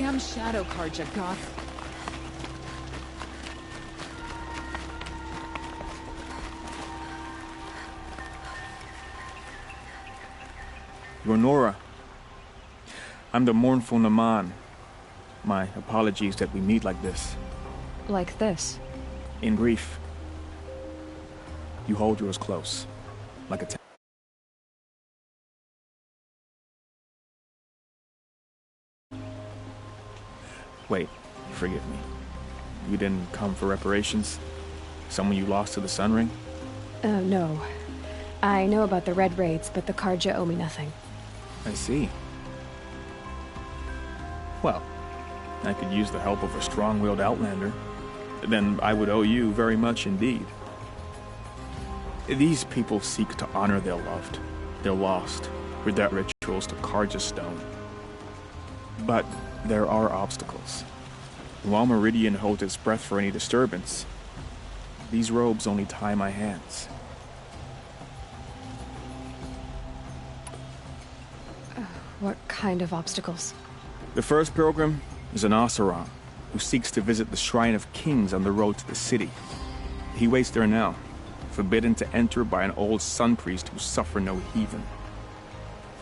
damn shadow card, you goth. You're Nora. I'm the mournful Maen. My apologies that we meet like this. Like this? In grief. You hold yours close, like a Wait, forgive me. You didn't come for reparations? Someone you lost to the Sun Ring? No. I know about the Red Raids, but the Karja owe me nothing. I see. Well, I could use the help of a strong-willed outlander. Then I would owe you very much indeed. These people seek to honor their loved, their lost, with their rituals to Karja stone. But there are obstacles. While Meridian holds its breath for any disturbance, these robes only tie my hands. What kind of obstacles? The first pilgrim is an Oseram, who seeks to visit the Shrine of Kings on the road to the city. He waits there now, forbidden to enter by an old sun priest who suffer no heathen.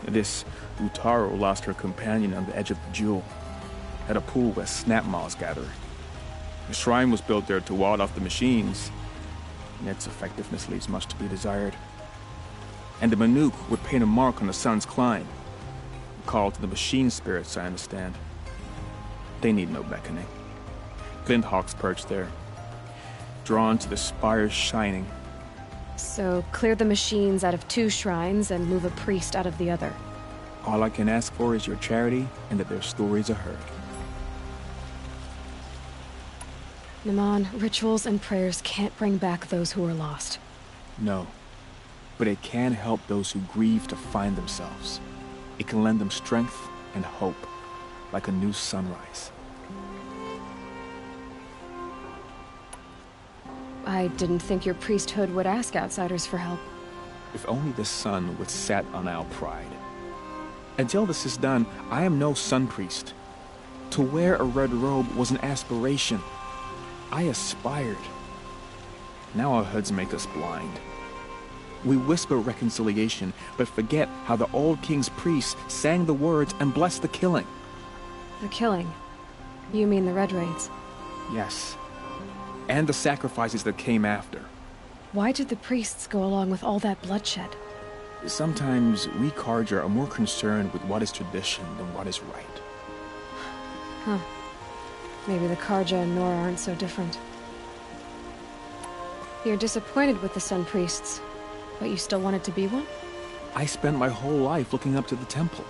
This Utaro lost her companion on the edge of the jewel, at a pool where snap moths gather. The shrine was built there to ward off the machines, and its effectiveness leaves much to be desired. And the Manuk would paint a mark on the sun's climb, a call to the machine spirits, I understand. They need no beckoning. Glint hawks perch there, drawn to the spires shining. So, clear the machines out of 2 shrines and move a priest out of the other. All I can ask for is your charity and that their stories are heard. Naman, rituals and prayers can't bring back those who are lost. No, but it can help those who grieve to find themselves. It can lend them strength and hope, like a new sunrise. I didn't think your priesthood would ask outsiders for help. If only the sun would set on our pride. Until this is done, I am no sun priest. To wear a red robe was an aspiration. I aspired. Now our hoods make us blind. We whisper reconciliation, but forget how the old king's priests sang the words and blessed the killing. The killing? You mean the Red Raids? Yes. And the sacrifices that came after. Why did the priests go along with all that bloodshed? Sometimes we Karja are more concerned with what is tradition than what is right. Huh. Maybe the Karja and Nora aren't so different. You're disappointed with the Sun Priests, but you still wanted to be one? I spent my whole life looking up to the temple.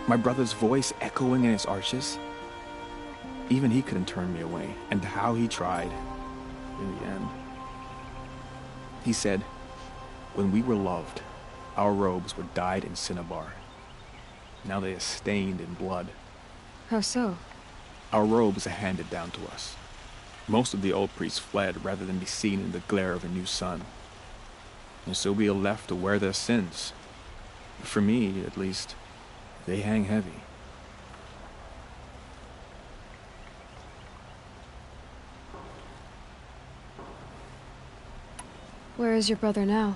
My brother's voice echoing in its arches. Even he couldn't turn me away, and how he tried, in the end. He said, when we were loved, our robes were dyed in cinnabar. Now they are stained in blood. How so? Our robes are handed down to us. Most of the old priests fled rather than be seen in the glare of a new sun. And so we are left to wear their sins. For me, at least, they hang heavy. Where is your brother now?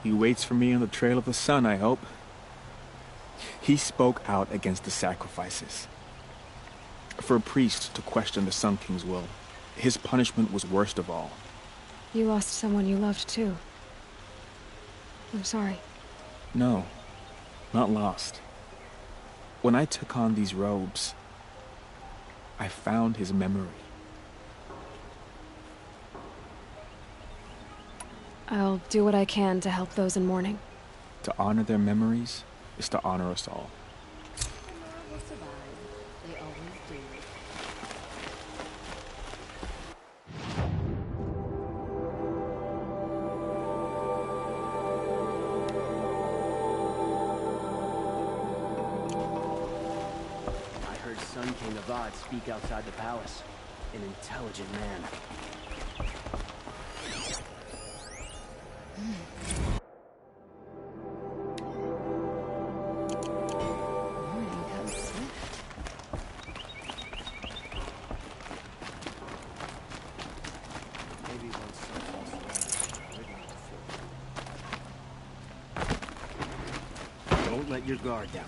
He waits for me on the trail of the sun, I hope. He spoke out against the sacrifices. For a priest to question the Sun King's will, his punishment was worst of all. You lost someone you loved too. I'm sorry. No, not lost. When I took on these robes, I found his memory. I'll do what I can to help those in mourning. To honor their memories is to honor us all. Will survive. They always do. I heard Sun King Avad speak outside the palace. An intelligent man. Morning comes swift. Don't let your guard down.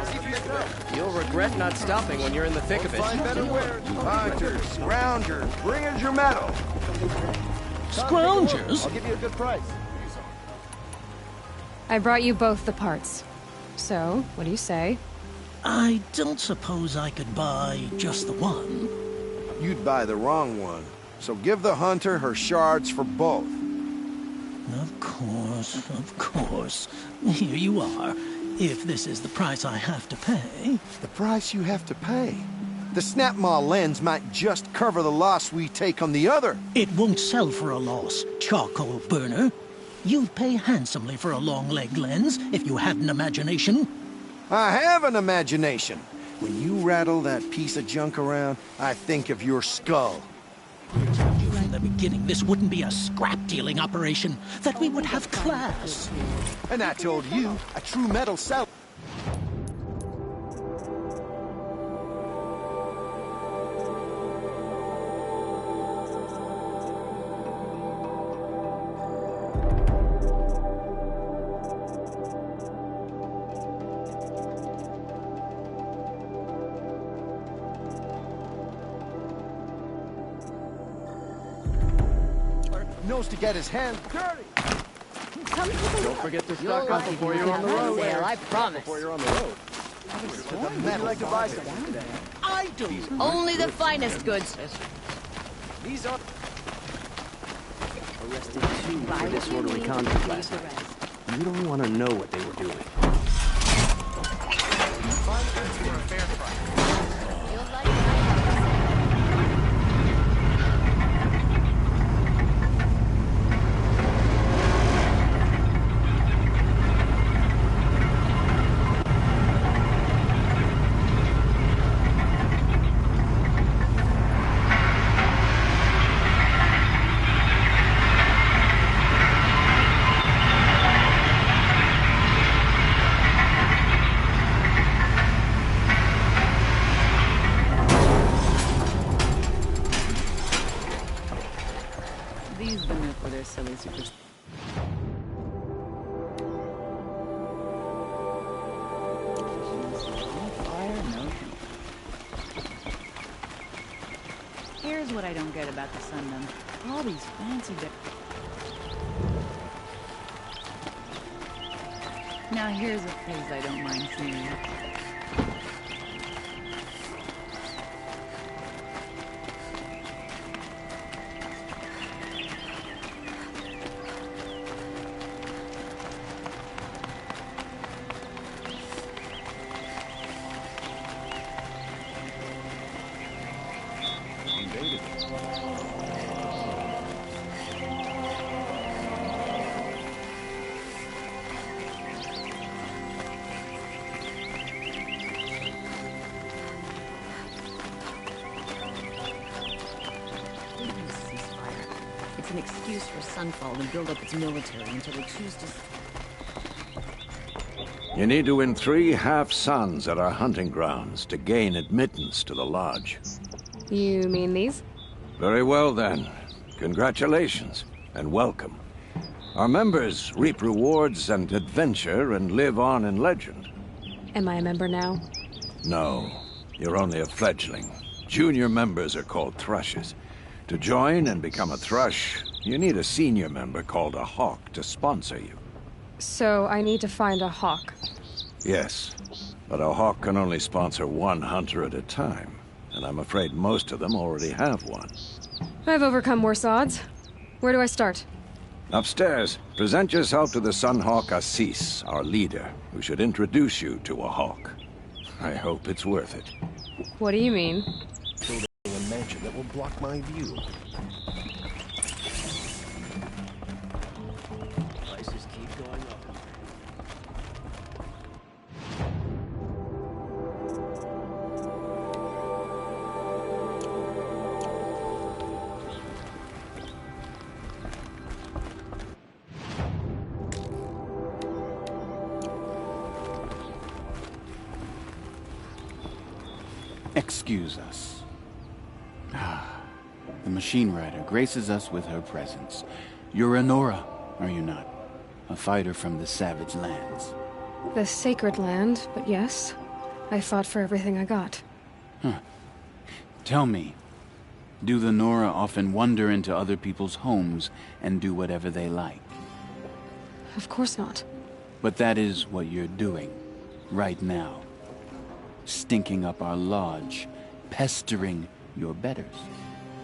See for yourself. You'll regret not stopping when you're in the thick of it. Hunters, scroungers, bring us your metal. Scroungers? I'll give you a good price. I brought you both the parts. So, what do you say? I don't suppose I could buy just the one. You'd buy the wrong one. So give the hunter her shards for both. Of course, of course. Here you are. If this is the price I have to pay. The price you have to pay. The Snapmaw lens might just cover the loss we take on the other. It won't sell for a loss, charcoal burner. You'd pay handsomely for a long-leg lens if you had an imagination. I have an imagination. When you rattle that piece of junk around, I think of your skull. From the beginning, this wouldn't be a scrap-dealing operation, that we would have class. And I told you, a true metal seller. Knows to get his hands dirty. Come take a look. Don't forget to You'll stock up like it. before you're on the road. Sale, I promise. Before you're on the road. Would you like to buy something today? I do. Only the finest goods. These are arrested two for disorderly conduct last night. You don't want to know what they were doing. You'll like it. These women for their silly superstitions. Here's what what I don't get about the Sundom. All these fancy Now here's a place I don't mind seeing. An excuse for Sunfall to build up its military until they choose to... You need to win 3 half-suns at our hunting grounds to gain admittance to the lodge. You mean these? Very well, then. Congratulations, and welcome. Our members reap rewards and adventure and live on in legend. Am I a member now? No, you're only a fledgling. Junior members are called thrushes. To join and become a thrush, you need a senior member called a hawk to sponsor you. So I need to find a hawk. Yes, but a hawk can only sponsor 1 hunter at a time, and I'm afraid most of them already have one. I've overcome worse odds. Where do I start? Upstairs, present yourself to the Sunhawk Assis, our leader, who should introduce you to a hawk. I hope it's worth it. What do you mean? A mansion that will block my view. Prices keep going up. Excuse us. The machine rider graces us with her presence. You're a Nora, are you not? A fighter from the Savage Lands. The sacred land, but yes. I fought for everything I got. Tell me, do the Nora often wander into other people's homes and do whatever they like? Of course not. But that is what you're doing, right now. Stinking up our lodge, pestering your betters.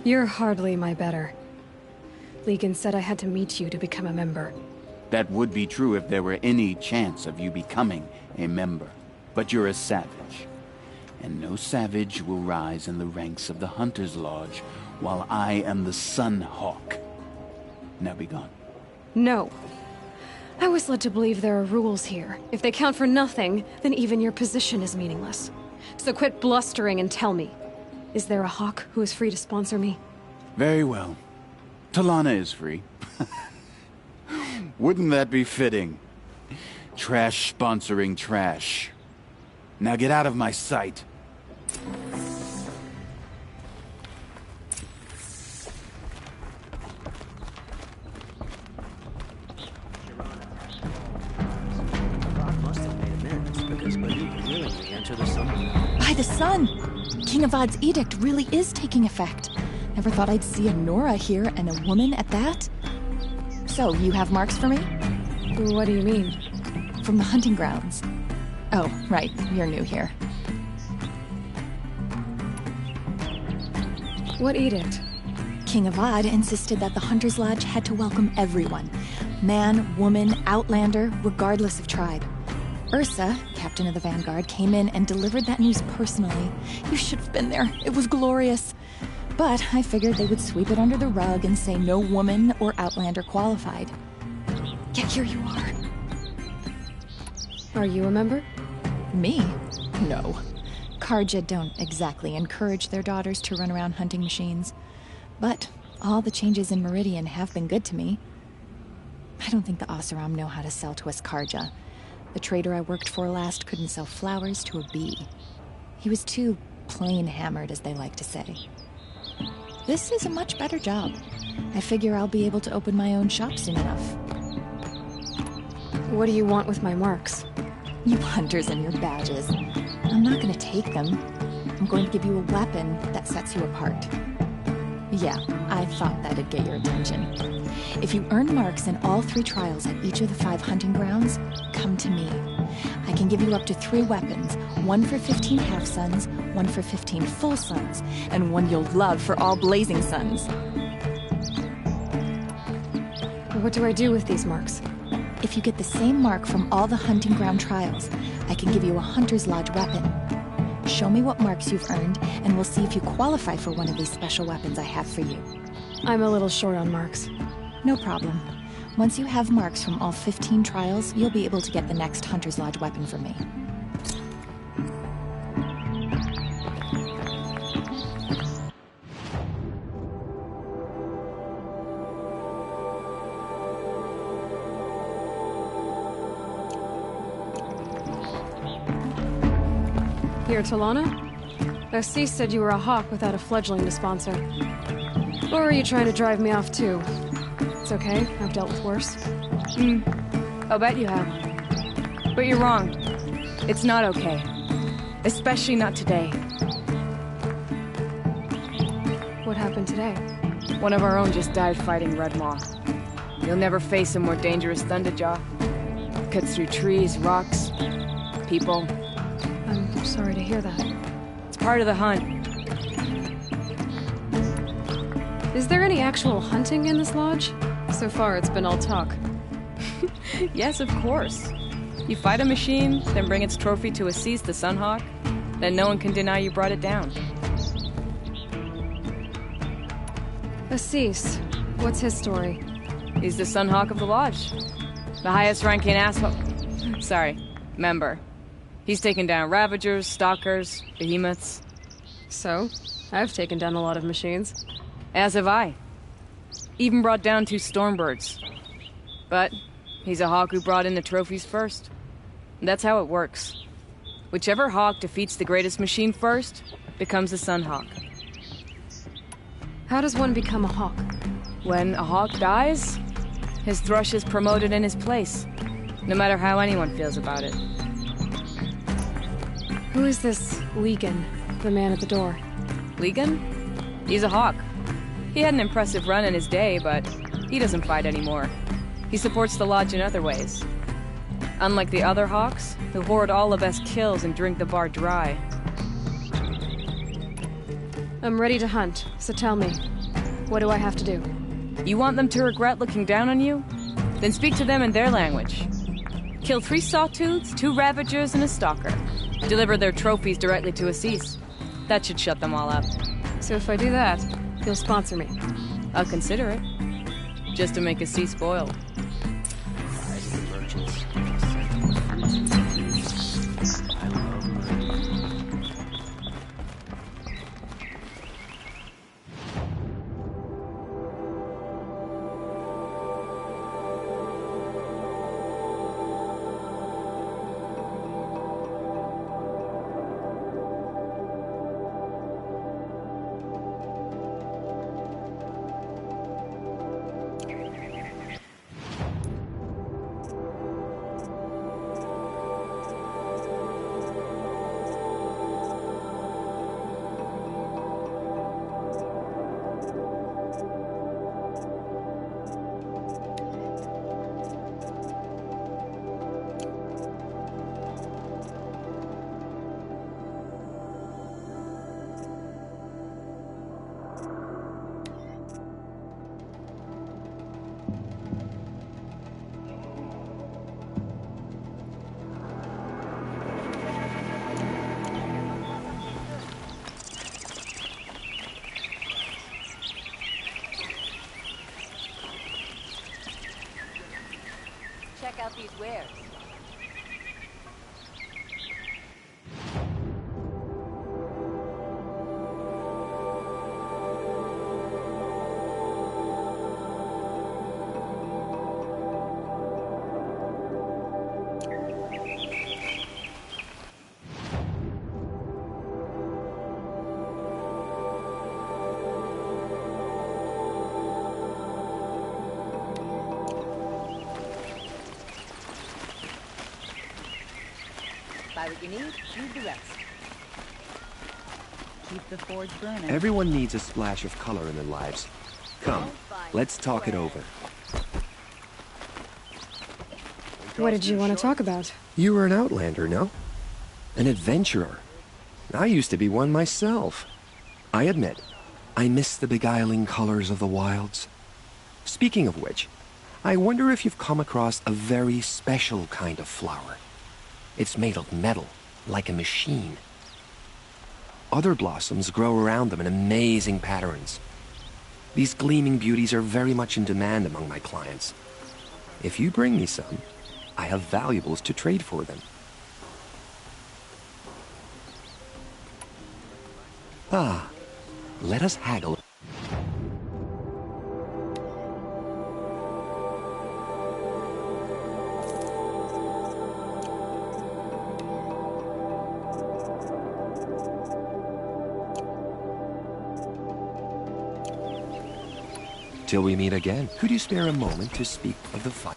You're hardly my better. Legan said I had to meet you to become a member. That would be true if there were any chance of you becoming a member. But you're a savage. And no savage will rise in the ranks of the Hunter's Lodge while I am the Sun Hawk. Now be gone. No. I was led to believe there are rules here. If they count for nothing, then even your position is meaningless. So quit blustering and tell me. Is there a hawk who is free to sponsor me? Very well. Talana is free. Wouldn't that be fitting? Trash sponsoring trash. Now get out of my sight. God must have made amends because Maen willingly enter the sun. By the sun! King Avad's edict really is taking effect. Never thought I'd see a Nora here, and a woman at that. So, you have marks for me? What do you mean? From the hunting grounds. Oh, right, you're new here. What edict? King Avad insisted that the Hunter's Lodge had to welcome everyone. Man, woman, outlander, regardless of tribe. Ursa, captain of the Vanguard, came in and delivered that news personally. You should have been there. It was glorious. But I figured they would sweep it under the rug and say no woman or outlander qualified. Yet here you are. Are you a member? Me? No. Karja don't exactly encourage their daughters to run around hunting machines. But all the changes in Meridian have been good to me. I don't think the Oseram know how to sell to us Karja. The trader I worked for last couldn't sell flowers to a bee. He was too plain hammered, as they like to say. This is a much better job. I figure I'll be able to open my own shop soon enough. What do you want with my marks? You hunters and your badges. I'm not going to take them. I'm going to give you a weapon that sets you apart. Yeah, I thought that'd get your attention. If you earn marks in all 3 trials at each of the 5 hunting grounds, come to me. I can give you up to 3 weapons, 1 for 15 half-suns, 1 for 15 full suns, and 1 you'll love for all blazing suns. What do I do with these marks? If you get the same mark from all the hunting ground trials, I can give you a Hunter's Lodge weapon. Show me what marks you've earned, and we'll see if you qualify for one of these special weapons I have for you. I'm a little short on marks. No problem. Once you have marks from all 15 trials, you'll be able to get the next Hunter's Lodge weapon from me. Here, Talana? Assis said you were a hawk without a fledgling to sponsor. Or are you trying to drive me off too? It's okay, I've dealt with worse. I'll bet you have. But you're wrong. It's not okay. Especially not today. What happened today? One of our own just died fighting Red Maw. You'll never face a more dangerous Thunderjaw. Cuts through trees, rocks, people. I'm sorry to hear that. It's part of the hunt. Is there any actual hunting in this lodge? So far, it's been all talk. Yes, of course. You fight a machine, then bring its trophy to Assis the Sunhawk, then no one can deny you brought it down. Assis, what's his story? He's the Sunhawk of the lodge. The highest ranking member. He's taken down Ravagers, Stalkers, Behemoths. So, I've taken down a lot of machines. As have I. Even brought down 2 Stormbirds. But he's a hawk who brought in the trophies first. That's how it works. Whichever hawk defeats the greatest machine first becomes the Sunhawk. How does one become a hawk? When a hawk dies, his thrush is promoted in his place, no matter how anyone feels about it. Who is this Legan, the man at the door? Legan? He's a hawk. He had an impressive run in his day, but he doesn't fight anymore. He supports the lodge in other ways. Unlike the other hawks, who hoard all the best kills and drink the bar dry. I'm ready to hunt, so tell me, what do I have to do? You want them to regret looking down on you? Then speak to them in their language. Kill 3 Sawtooths, 2 Ravagers, and a Stalker. Deliver their trophies directly to Assis. That should shut them all up. So if I do that, you'll sponsor me? I'll consider it. Just to make Assis spoiled. Check out these wares. Buy what you need, leave the rest. keep the forge burning. Everyone needs a splash of color in their lives. Come, let's talk it over. What did you want to talk about? You were an outlander, no? An adventurer. I used to be one myself. I admit, I miss the beguiling colors of the wilds. Speaking of which, I wonder if you've come across a very special kind of flower. It's made of metal, like a machine. Other blossoms grow around them in amazing patterns. These gleaming beauties are very much in demand among my clients. If you bring me some, I have valuables to trade for them. Ah, let us haggle. Till we meet again, could you spare a moment to speak of the fight?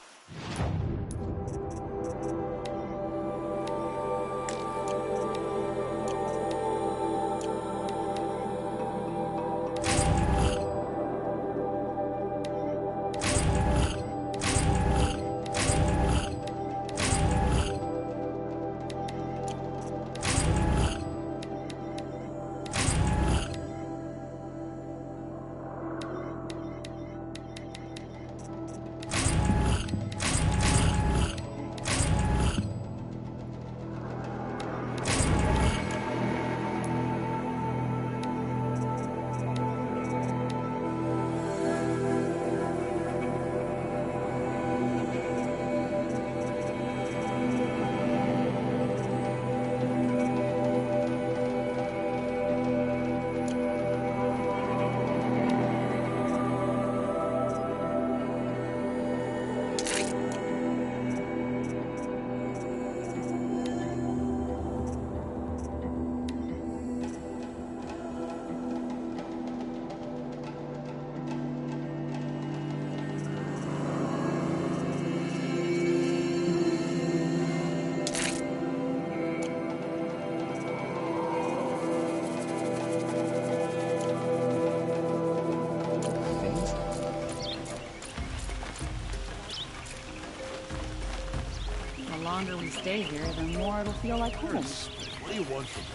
The longer we stay here, the more it'll feel like home. What do you want from me?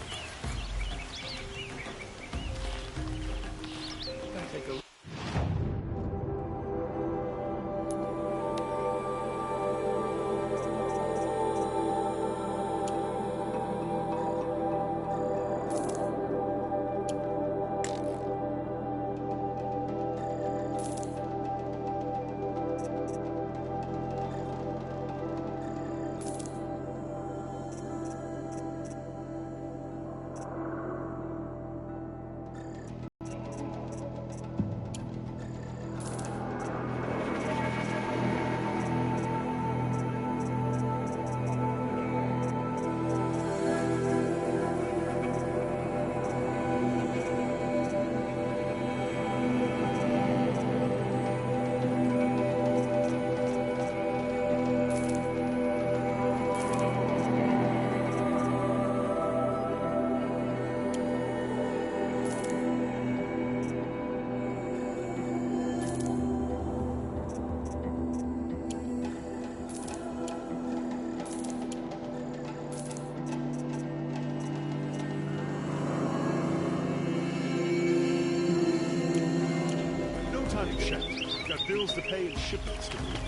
Bills to pay and shipments to move.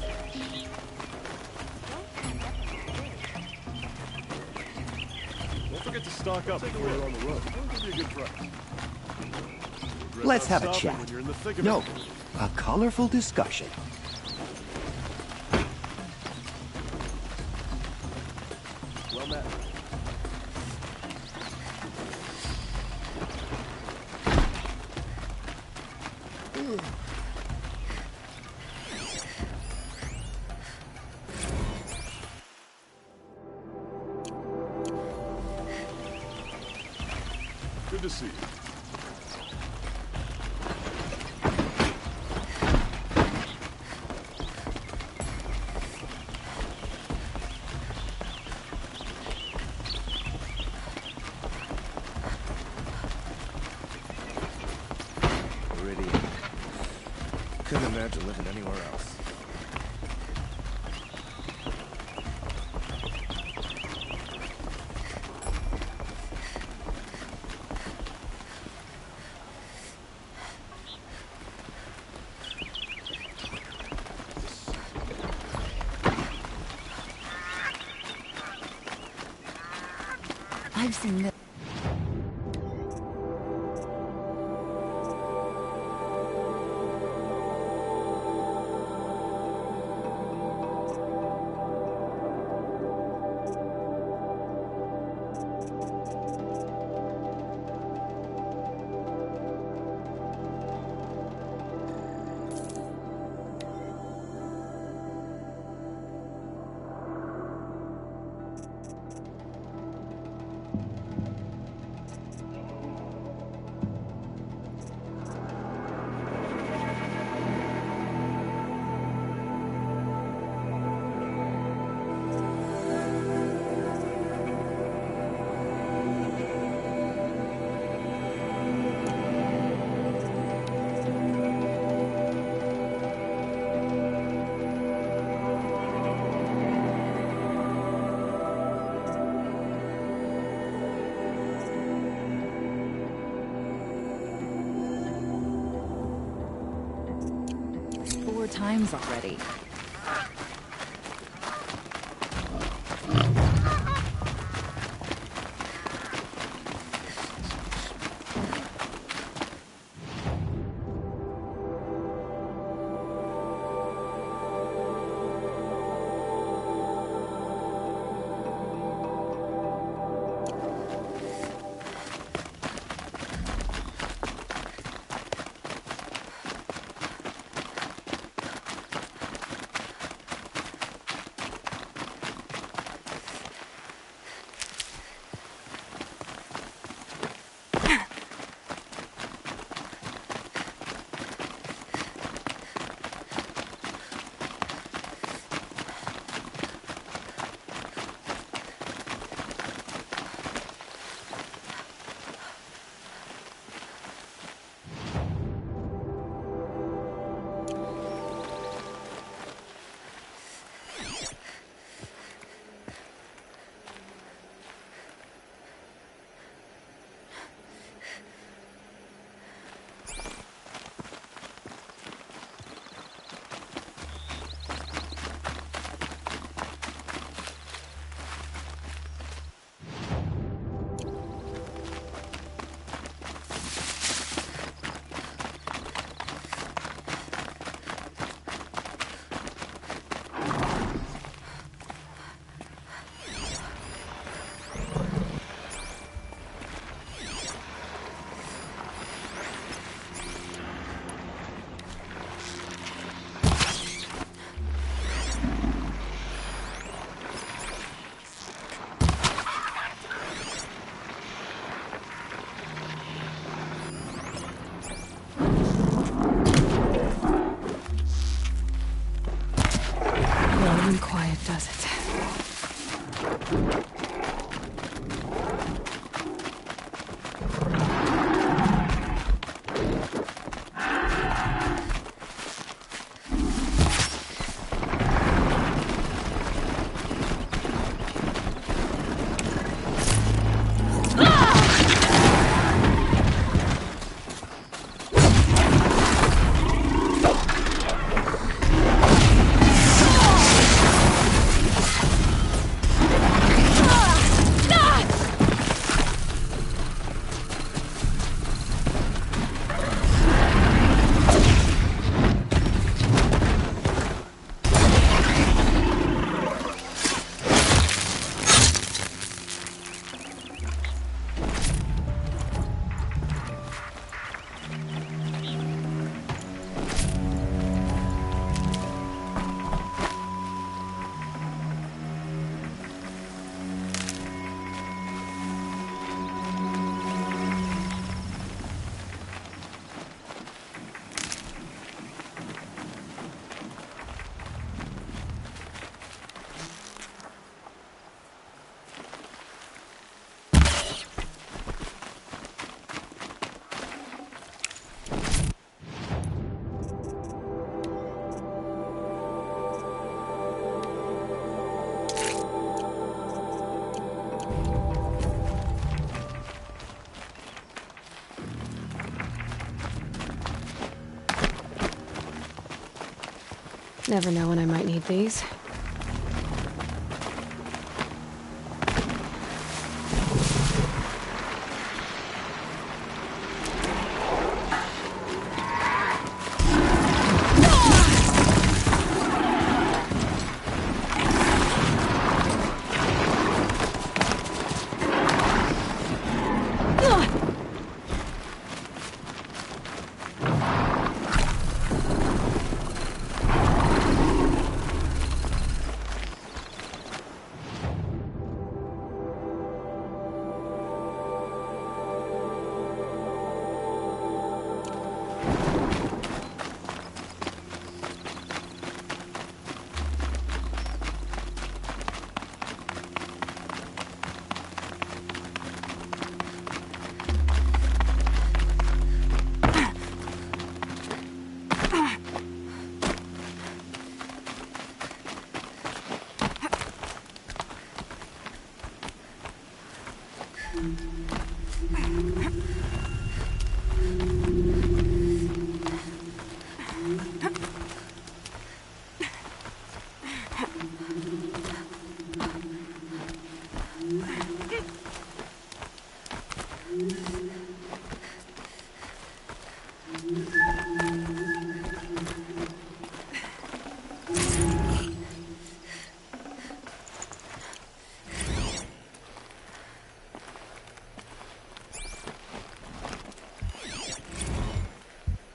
Don't forget to stock up before you're on the road. I'll give you a good price. Let's have a chat. No, a colorful discussion. Well met. Good to see you. Couldn't imagine living anywhere else. I've seen this. Times already. Never know when I might need these.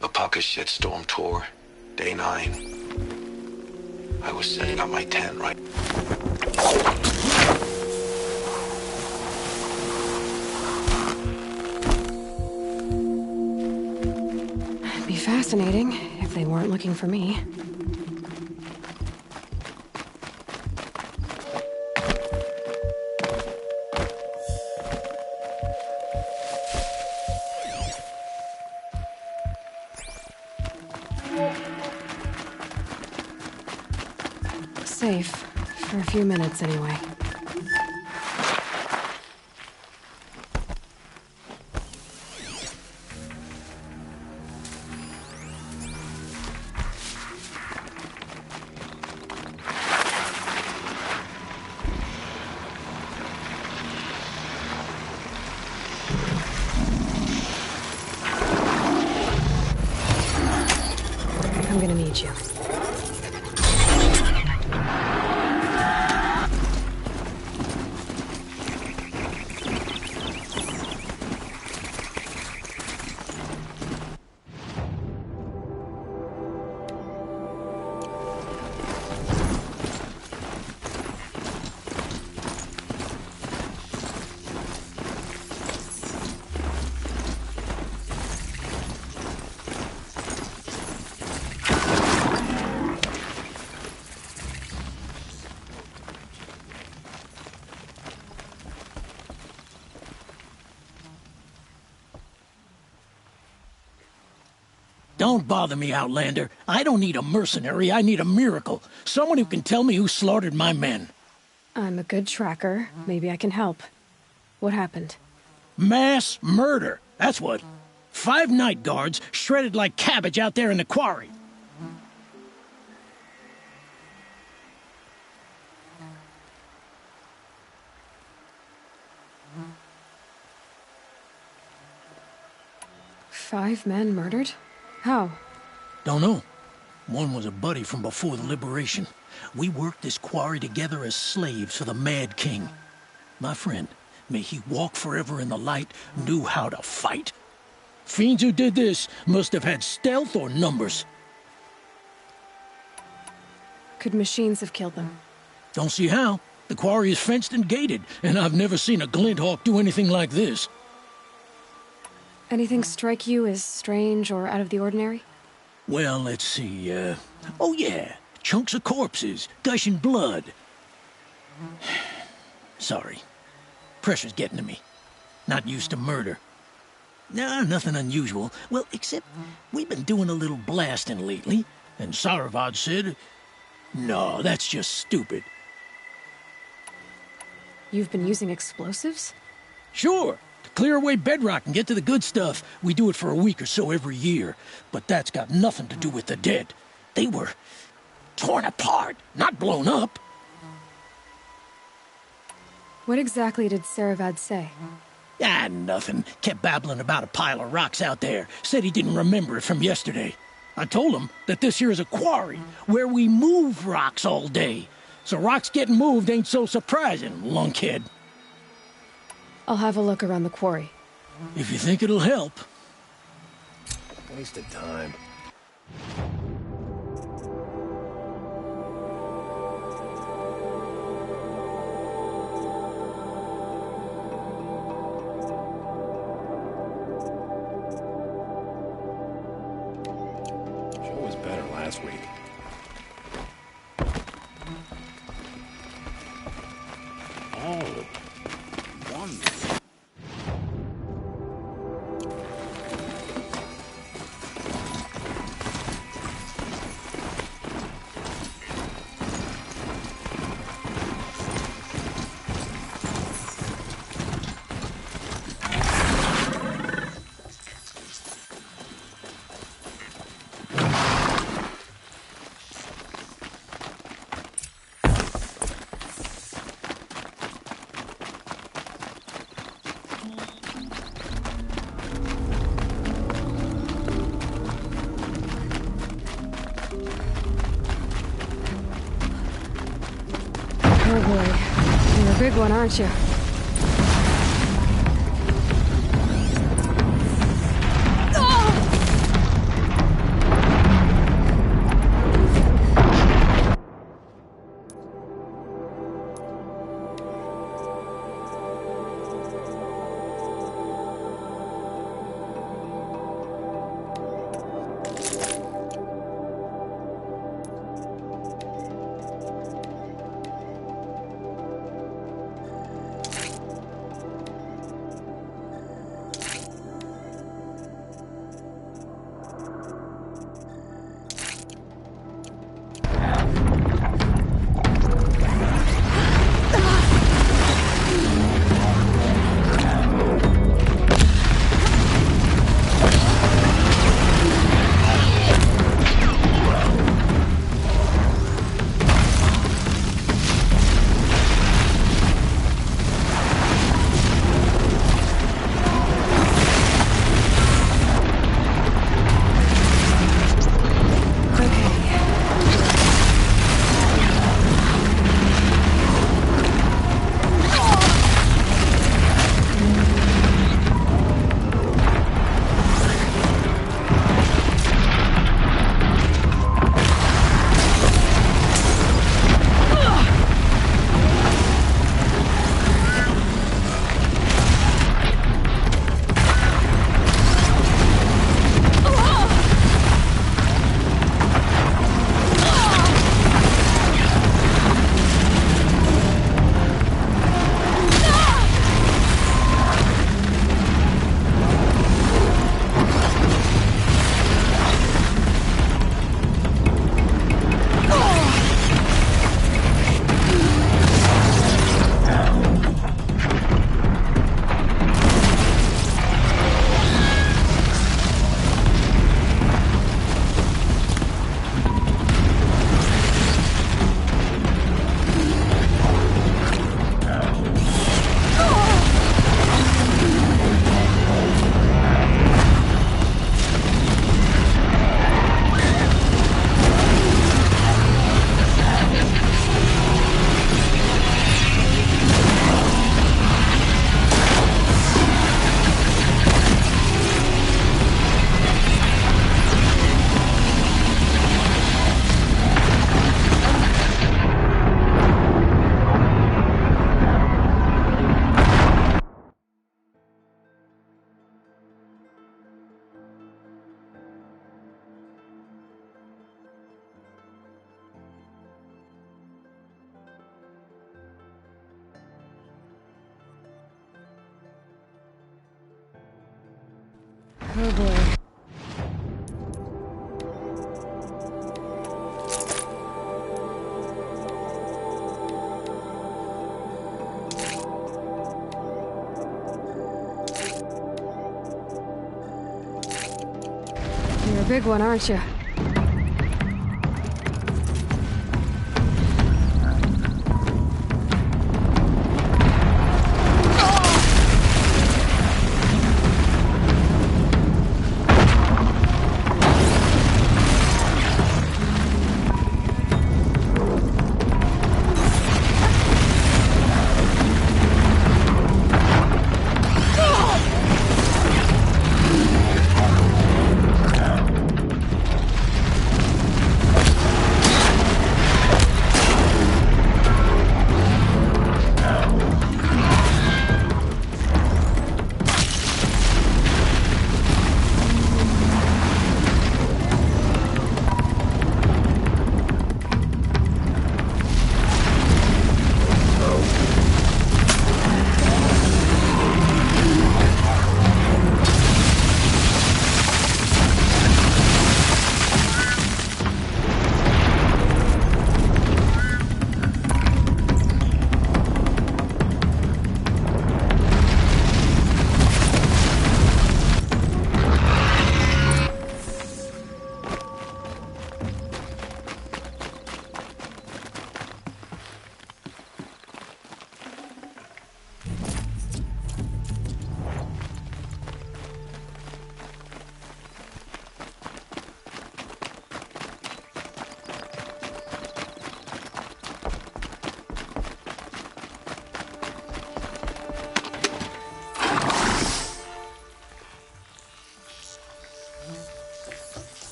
Alpaca Shitstorm Tour, Day 9. I was setting up my tent right... It'd be fascinating if they weren't looking for me. Safe. For a few minutes, anyway. I'm gonna need you. Don't bother me, Outlander. I don't need a mercenary, I need a miracle. Someone who can tell me who slaughtered my men. I'm a good tracker. Maybe I can help. What happened? Mass murder, that's what. 5 night guards shredded like cabbage out there in the quarry. Five men murdered? How? Don't know. One was a buddy from before the liberation. We worked this quarry together as slaves for the Mad King. My friend, may he walk forever in the light, knew how to fight. Fiends who did this must have had stealth or numbers. Could machines have killed them? Don't see how. The quarry is fenced and gated, and I've never seen a Glinthawk do anything like this. Anything strike you as strange or out of the ordinary? Well, let's see, oh yeah, chunks of corpses, gushing blood. Sorry. Pressure's getting to me. Not used to murder. Nah, nothing unusual. Well, except we've been doing a little blasting lately, and Saravad said, no, that's just stupid. You've been using explosives? Sure. To clear away bedrock and get to the good stuff, we do it for a week or so every year. But that's got nothing to do with the dead. They were torn apart, not blown up. What exactly did Saravad say? Ah, nothing. Kept babbling about a pile of rocks out there. Said he didn't remember it from yesterday. I told him that this here is a quarry where we move rocks all day. So rocks getting moved ain't so surprising, lunkhead. I'll have a look around the quarry. If you think it'll help. Waste of time. Show was better last week. Oh, wonderful. Oh boy, you're a big one, aren't you? Oh boy. You're a big one, aren't you?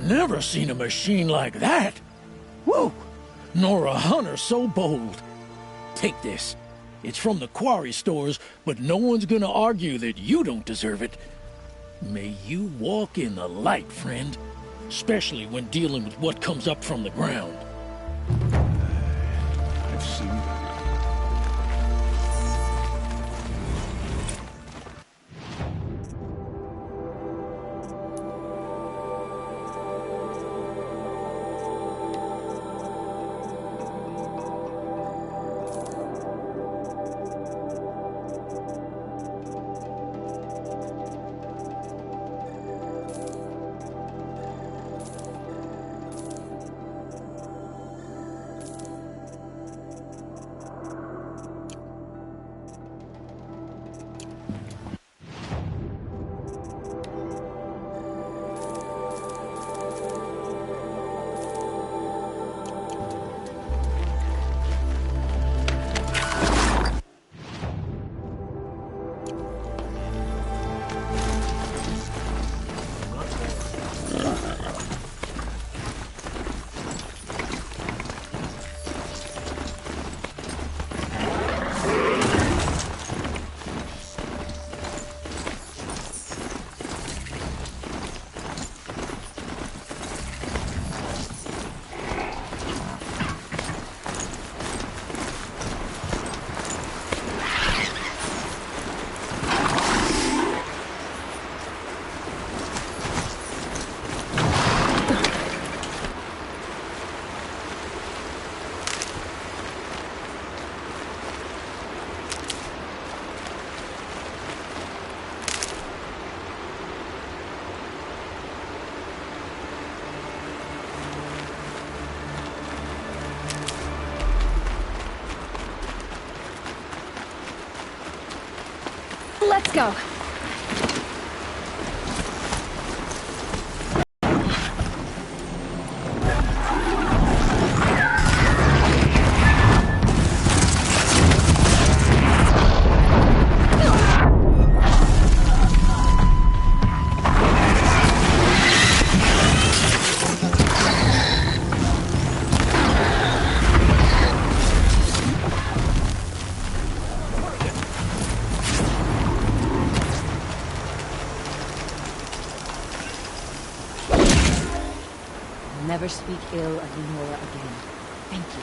Never seen a machine like that. Whoa! Nor a hunter so bold. Take this. It's from the quarry stores, but no one's gonna argue that you don't deserve it. May you walk in the light, friend. Especially when dealing with what comes up from the ground. I've seen that. Let's go. Never speak ill of Lenora again. Thank you.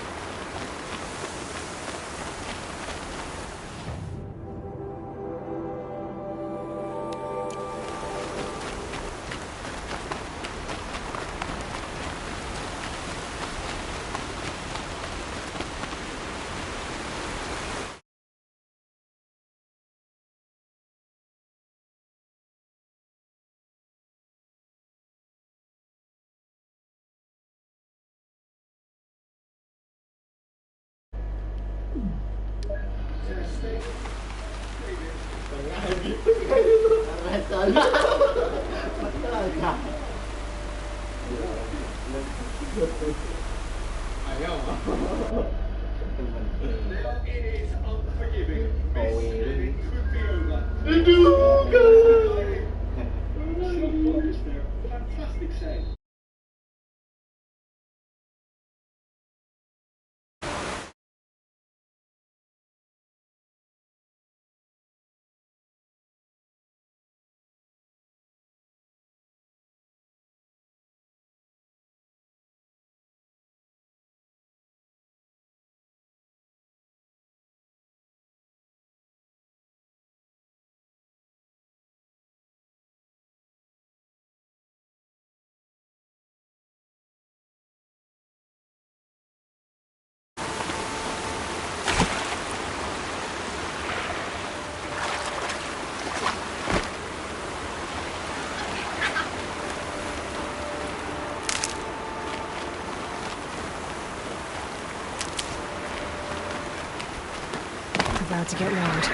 About to get warmed.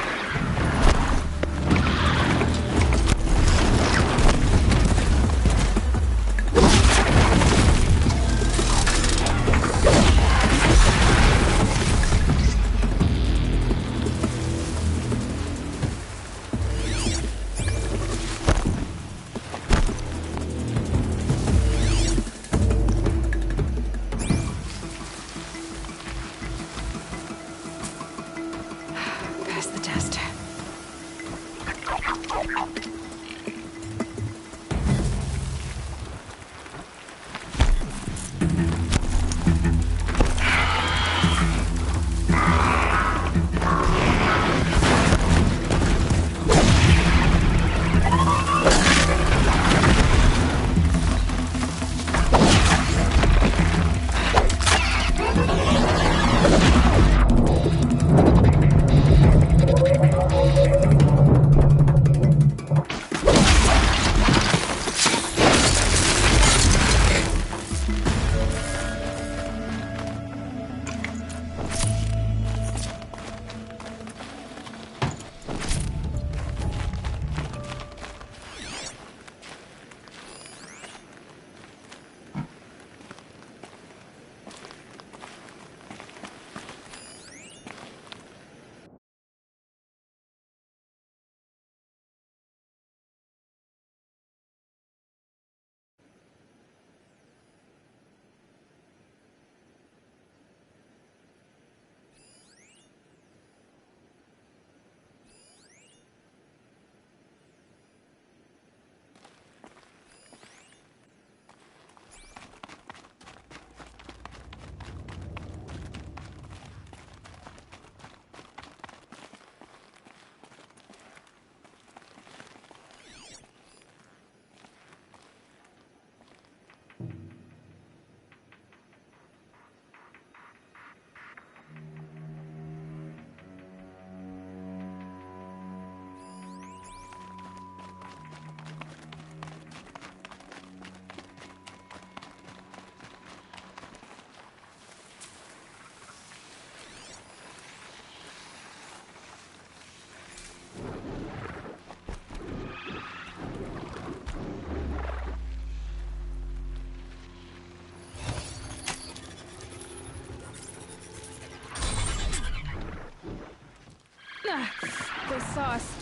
They saw us.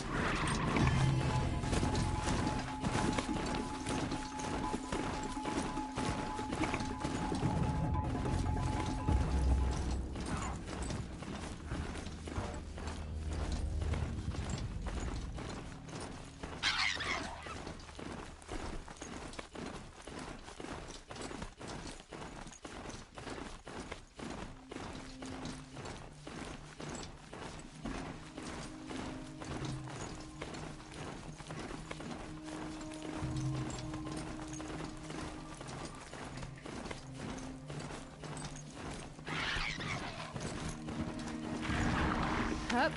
Up.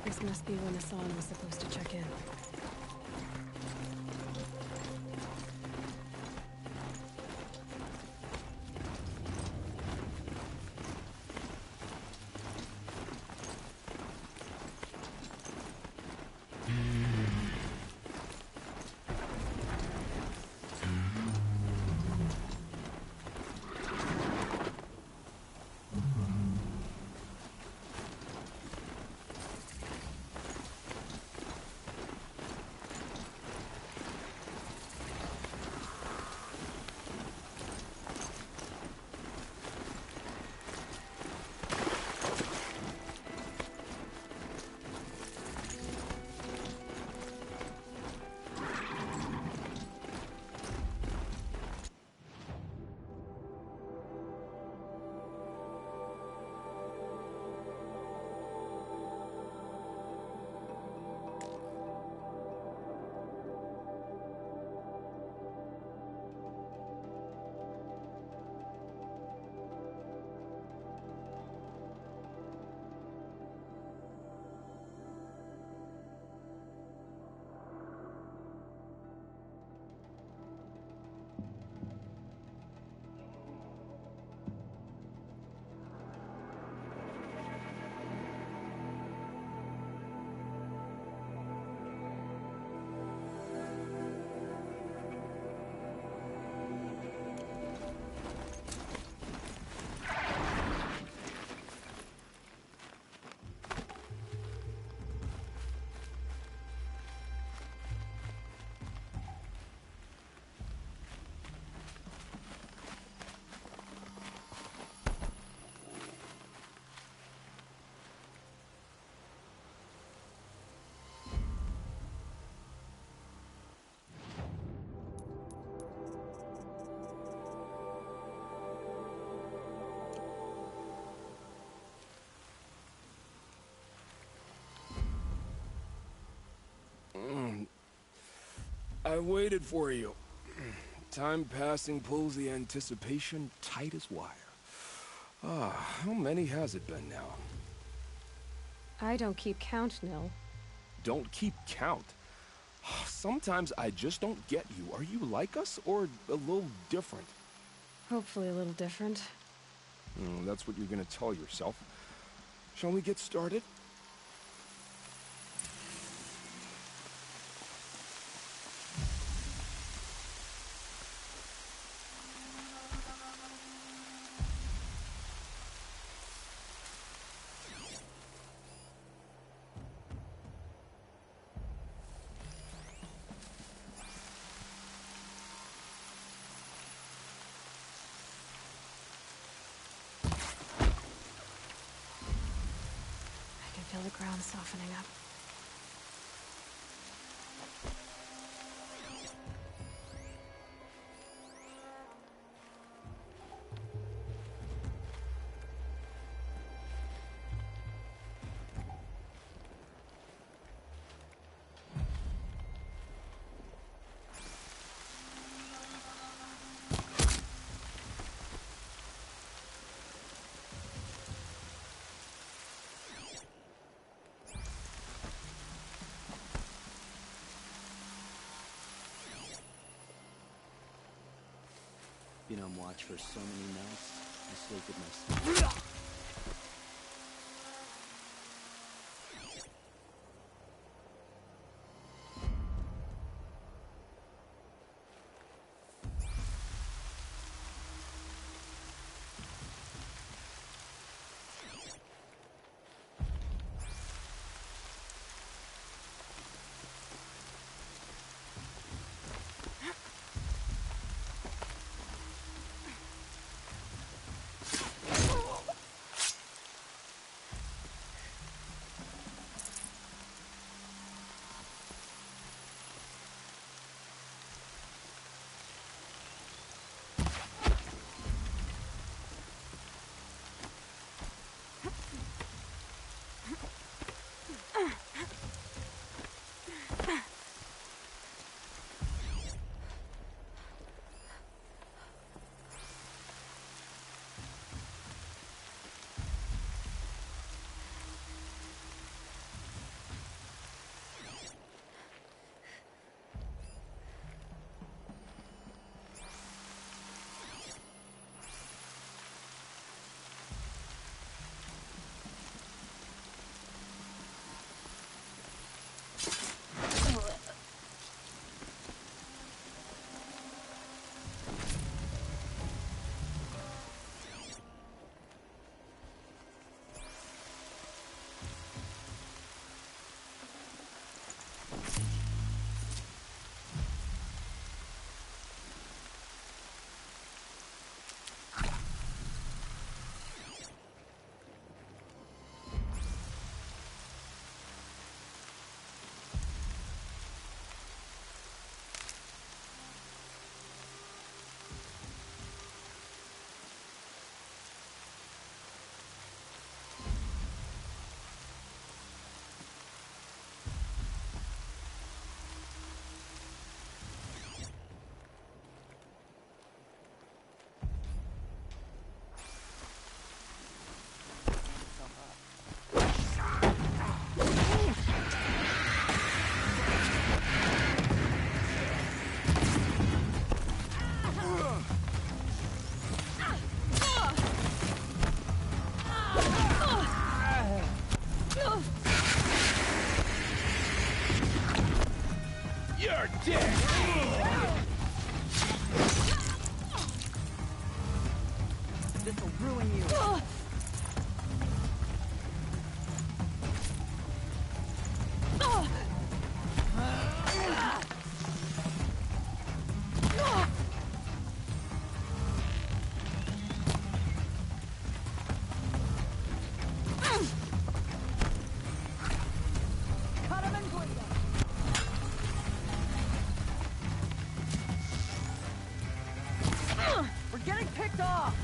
This must be when Hassan was supposed to check in. I waited for you. Time passing pulls the anticipation tight as wire. How many has it been now? I don't keep count, Nil. Don't keep count? Sometimes I just don't get you. Are you like us, or a little different? Hopefully a little different. That's what you're gonna tell yourself. Shall we get started? I can feel the ground softening up. Been on watch for so many nights, I sleep with myself. You're dead! This'll ruin you! We're getting picked off!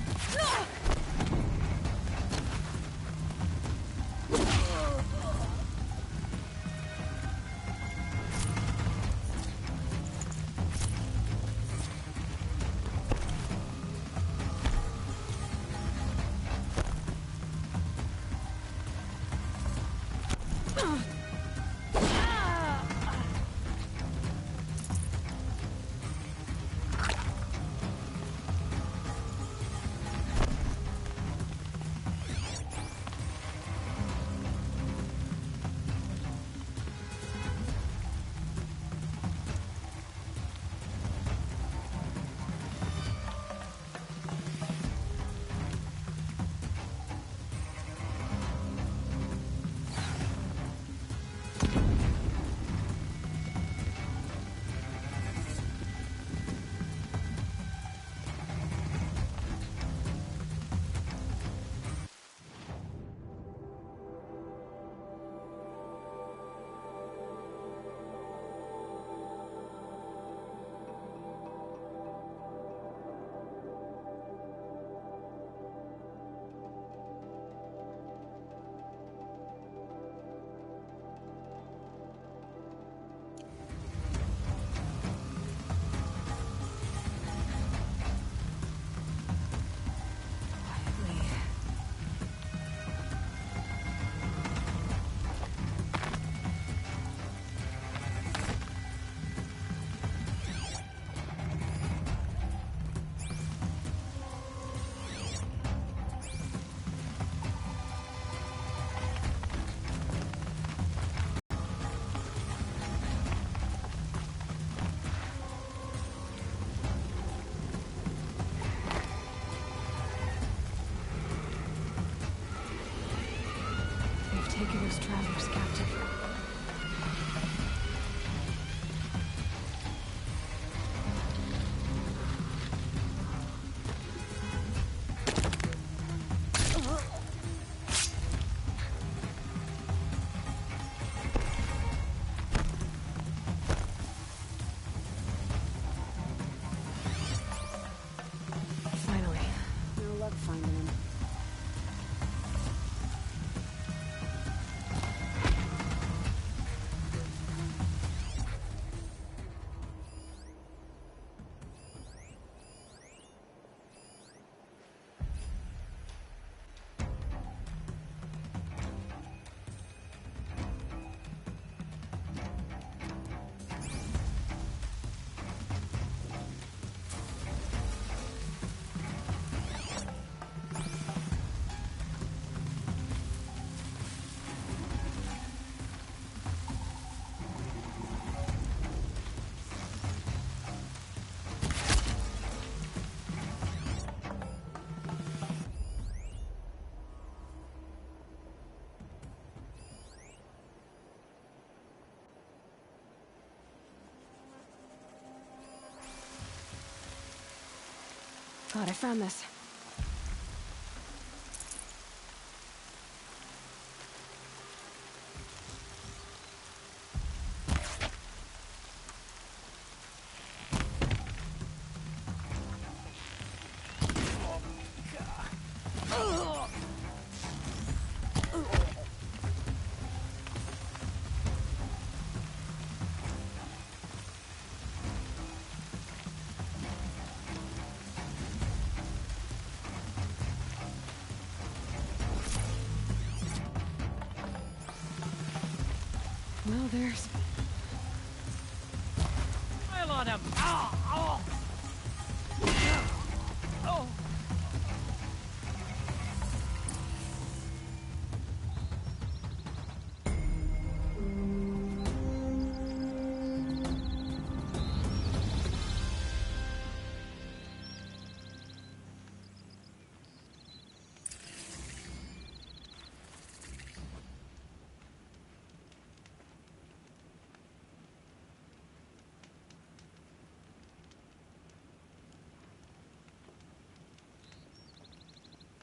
Taking those travelers captive. Finally. No luck finding him. God, I found this. Well, there's... Pile on him! Oh! Oh!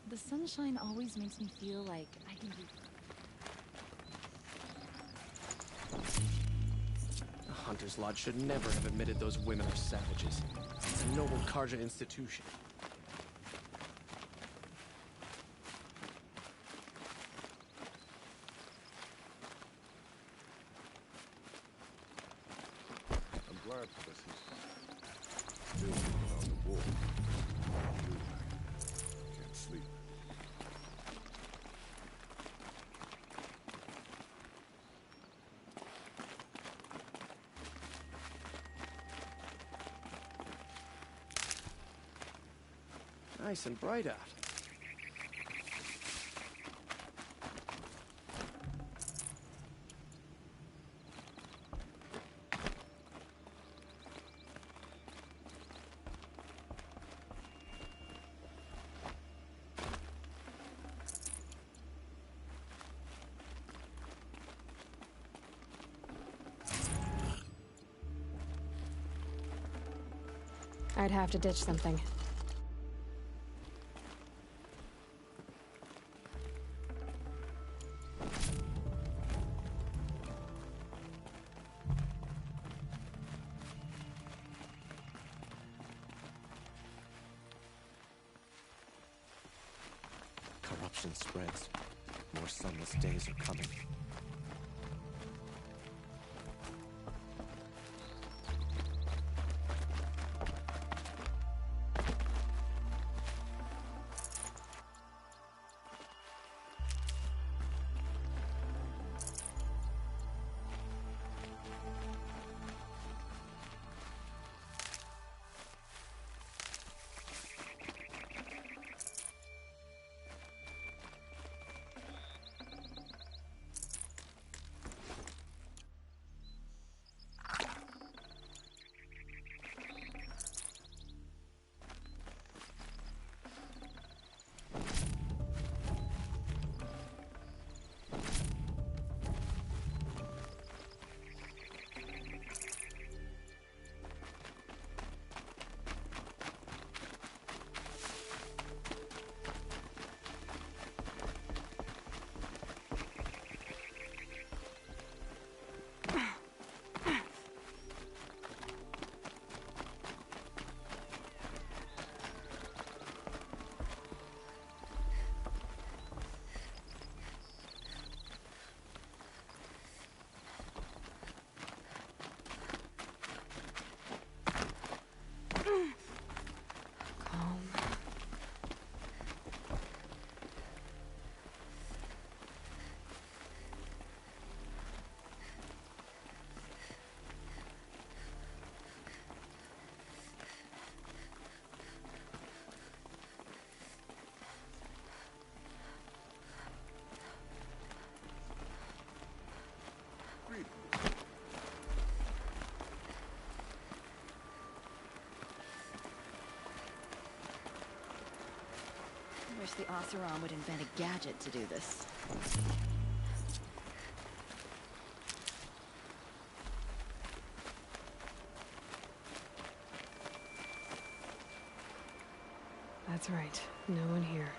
The sunshine always makes me feel like I can do... The Hunter's Lodge should never have admitted those women are savages. It's a noble Karja institution. I'm glad for this is still about the war. Can't sleep. Nice and bright out. I'd have to ditch something. Corruption spreads. More sunless days are coming. I wish the Oseram would invent a gadget to do this. That's right. No one here.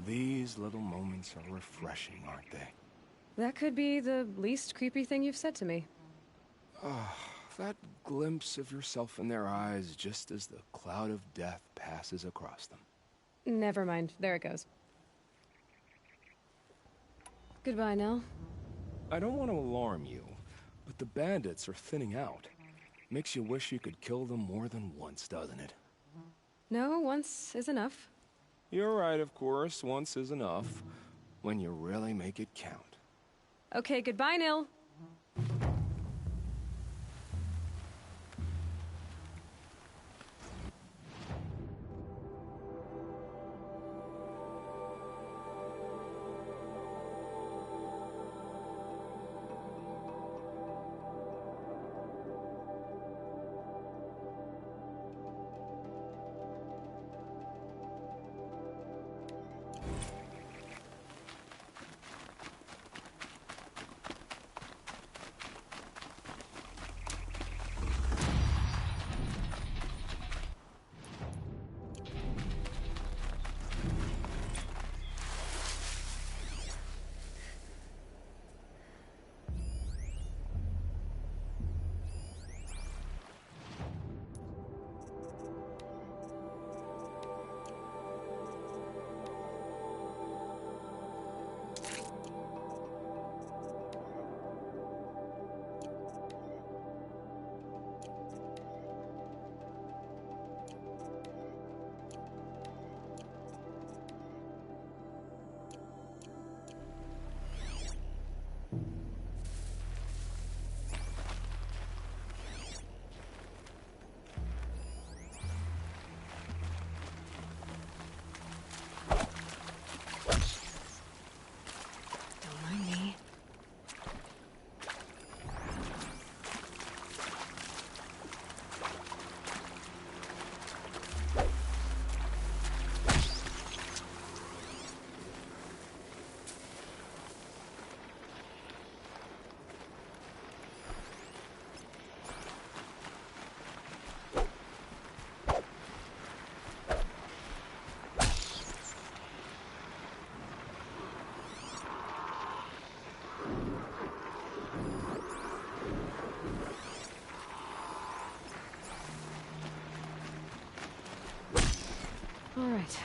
These little moments are refreshing, aren't they? That could be the least creepy thing you've said to me. That glimpse of yourself in their eyes just as the cloud of death passes across them. Never mind. There it goes. Goodbye, Nell. I don't want to alarm you, but the bandits are thinning out. Makes you wish you could kill them more than once, doesn't it? No, once is enough. You're right, of course. Once is enough. When you really make it count. Okay, goodbye, Nil. All right.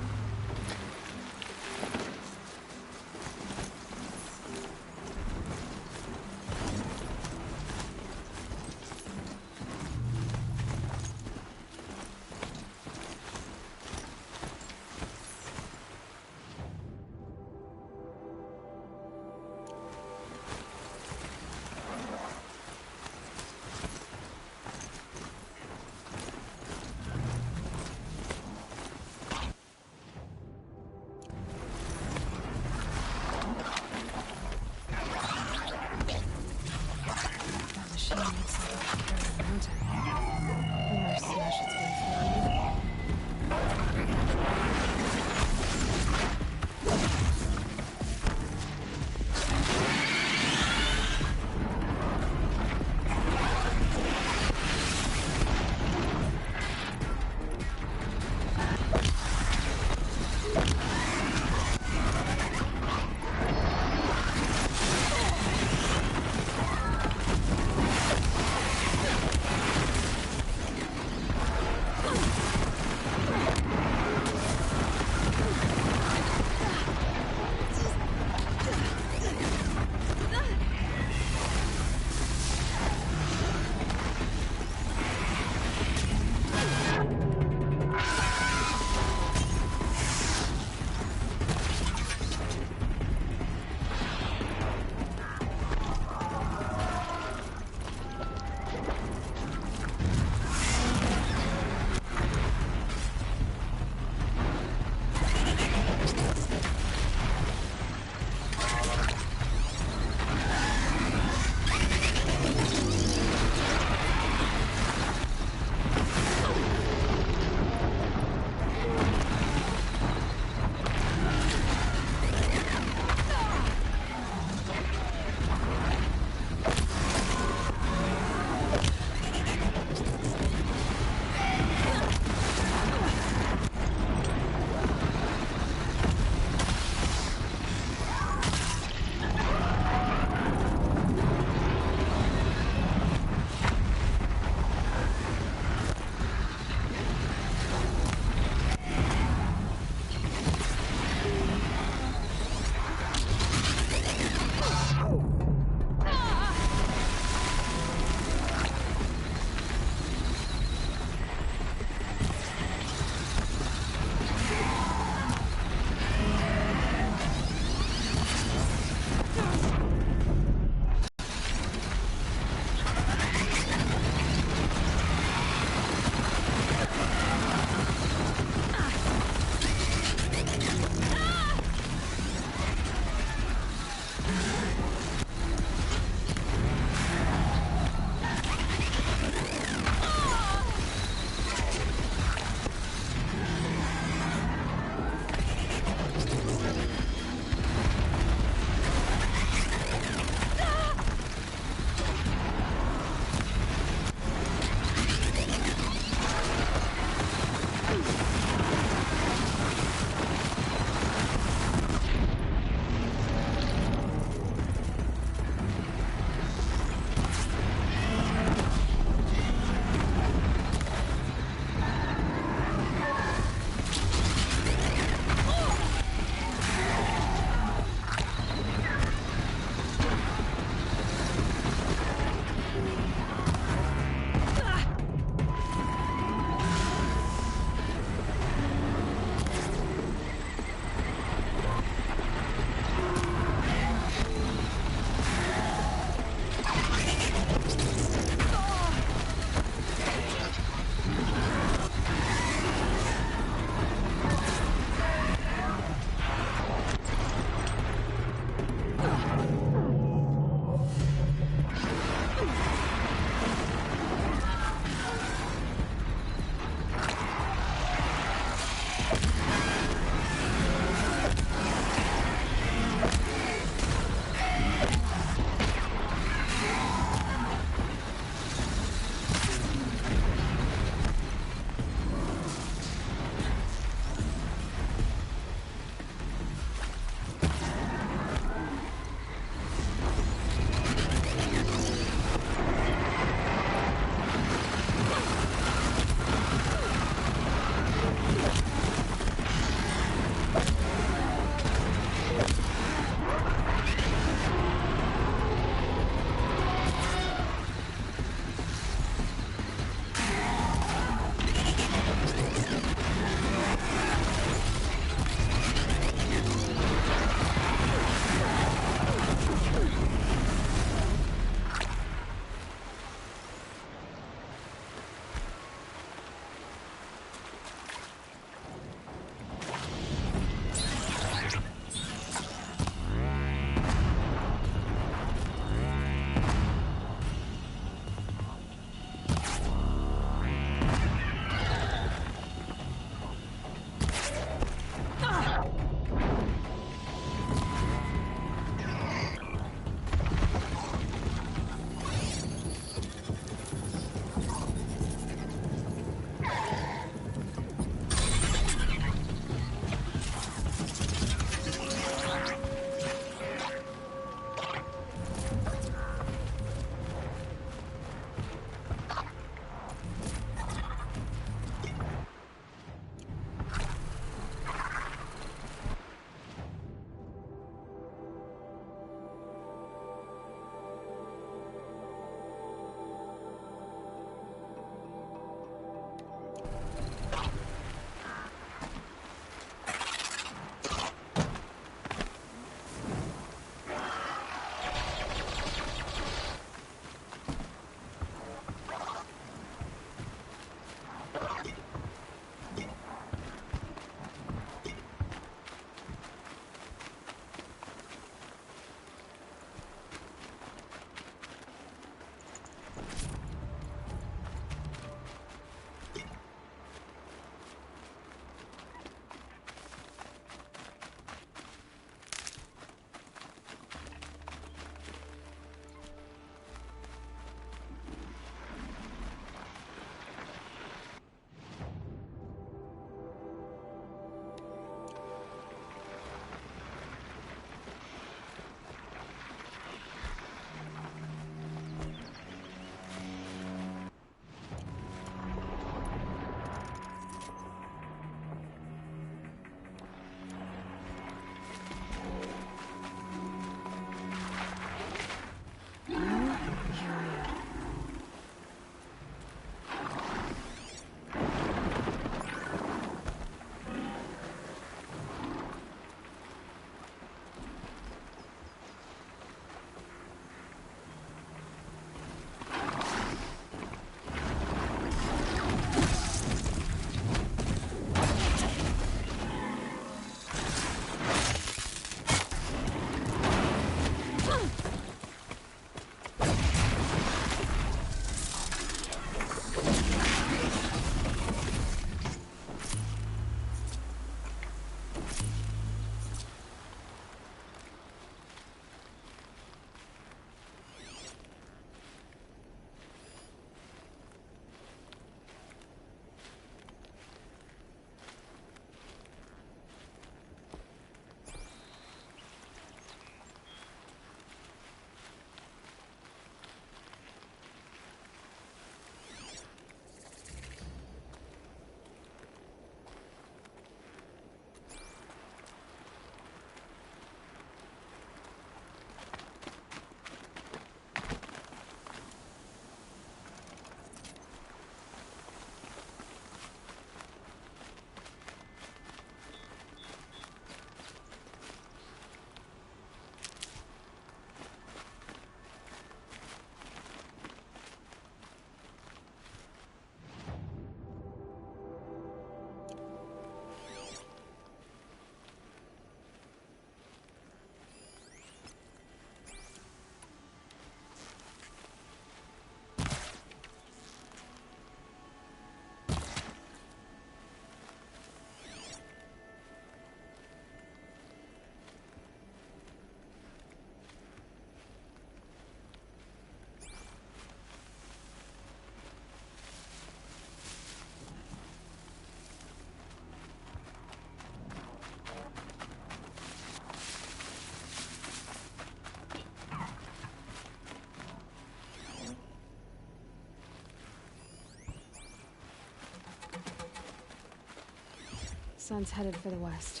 Sun's headed for the west.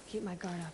Keep my guard up.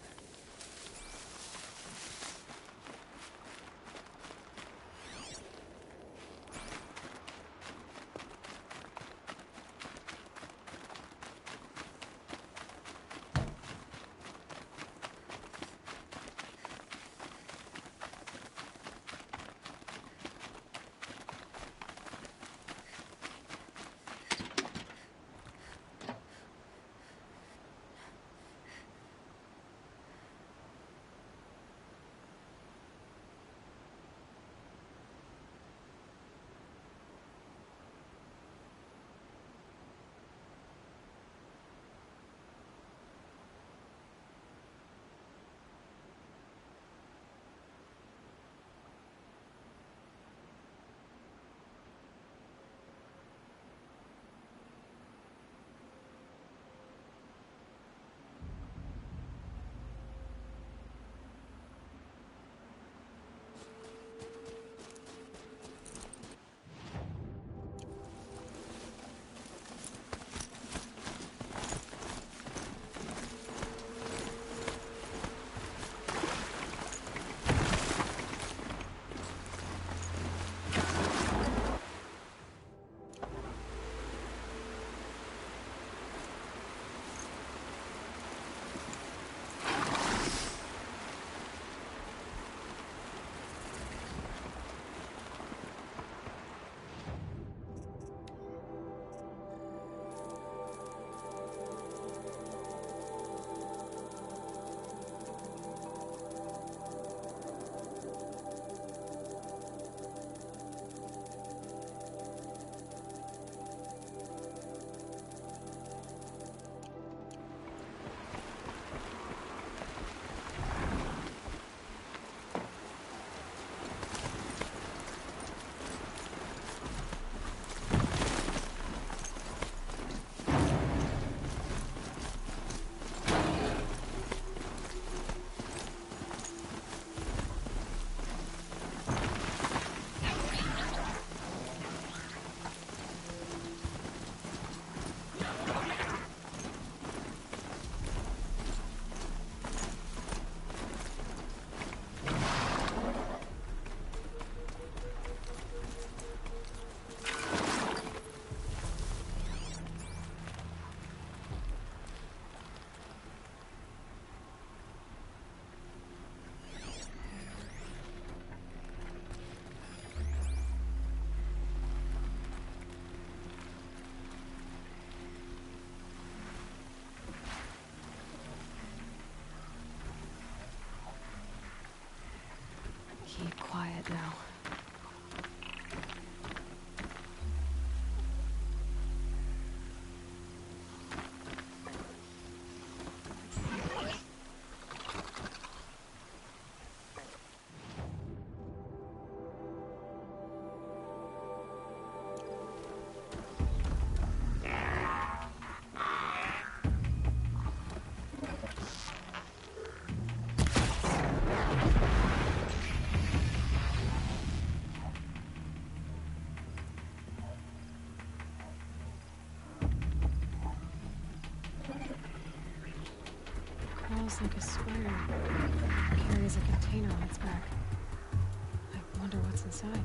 Keep quiet now. Crawls like a spider. Carries a container on its back. I wonder what's inside.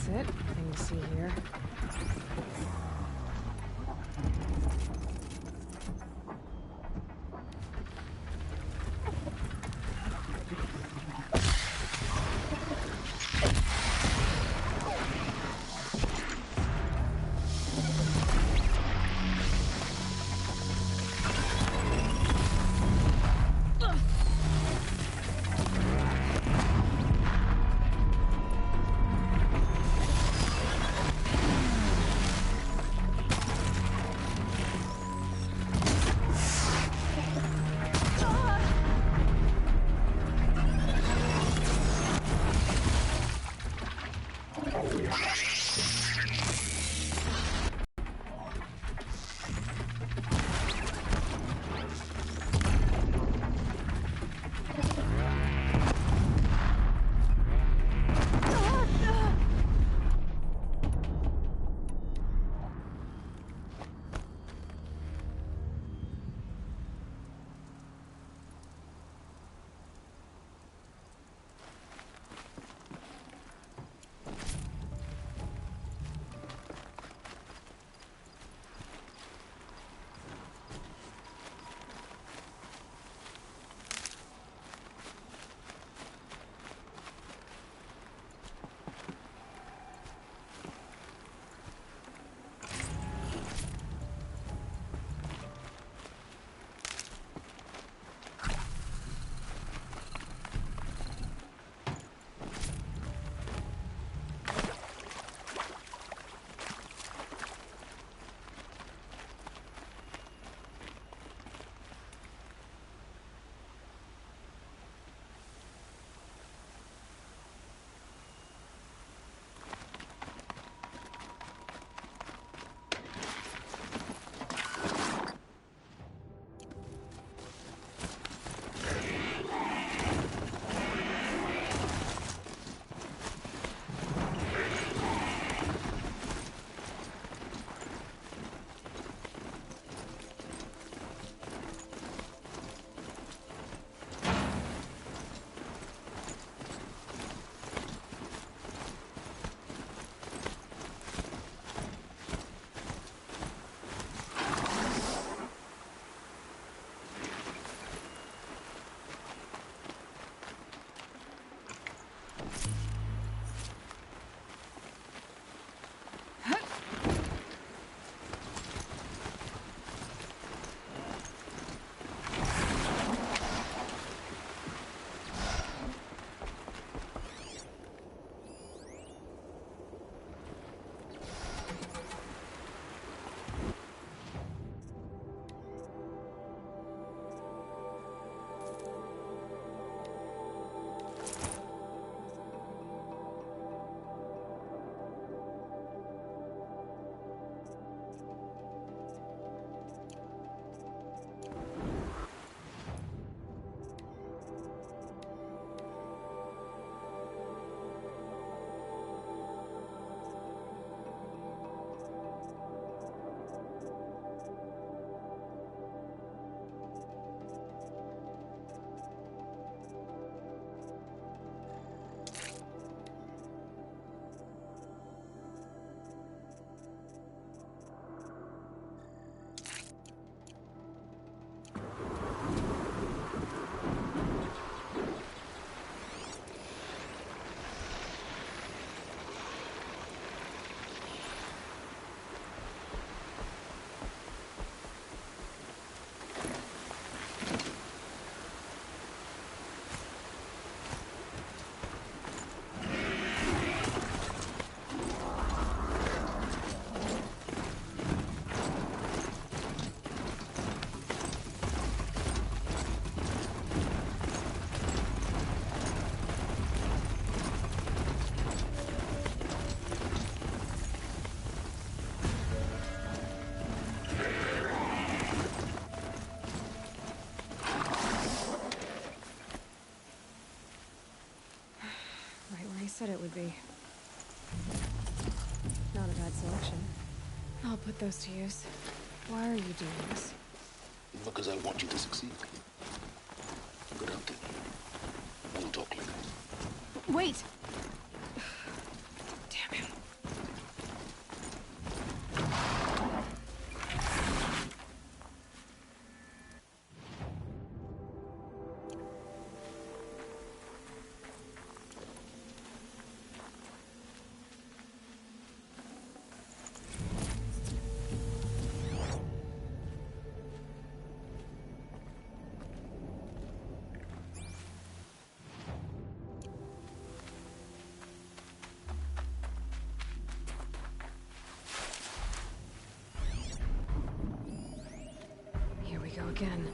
That's it. Nothing to see here. he said it would be. Not a bad selection. I'll put those to use. Why are you doing this? Because I want you to succeed. Good hunting. We'll talk later. Wait! Damn him. Here we go again.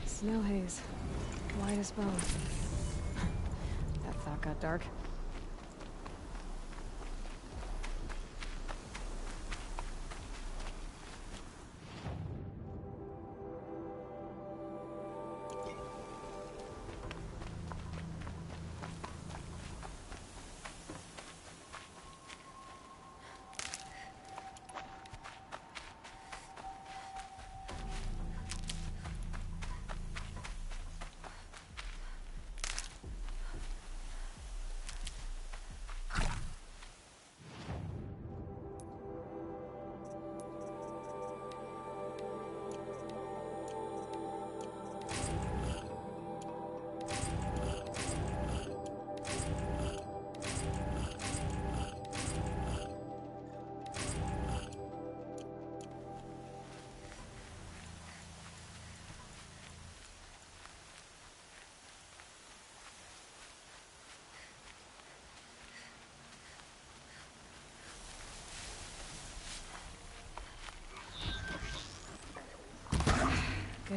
Snow haze. White as bone. That thought got dark.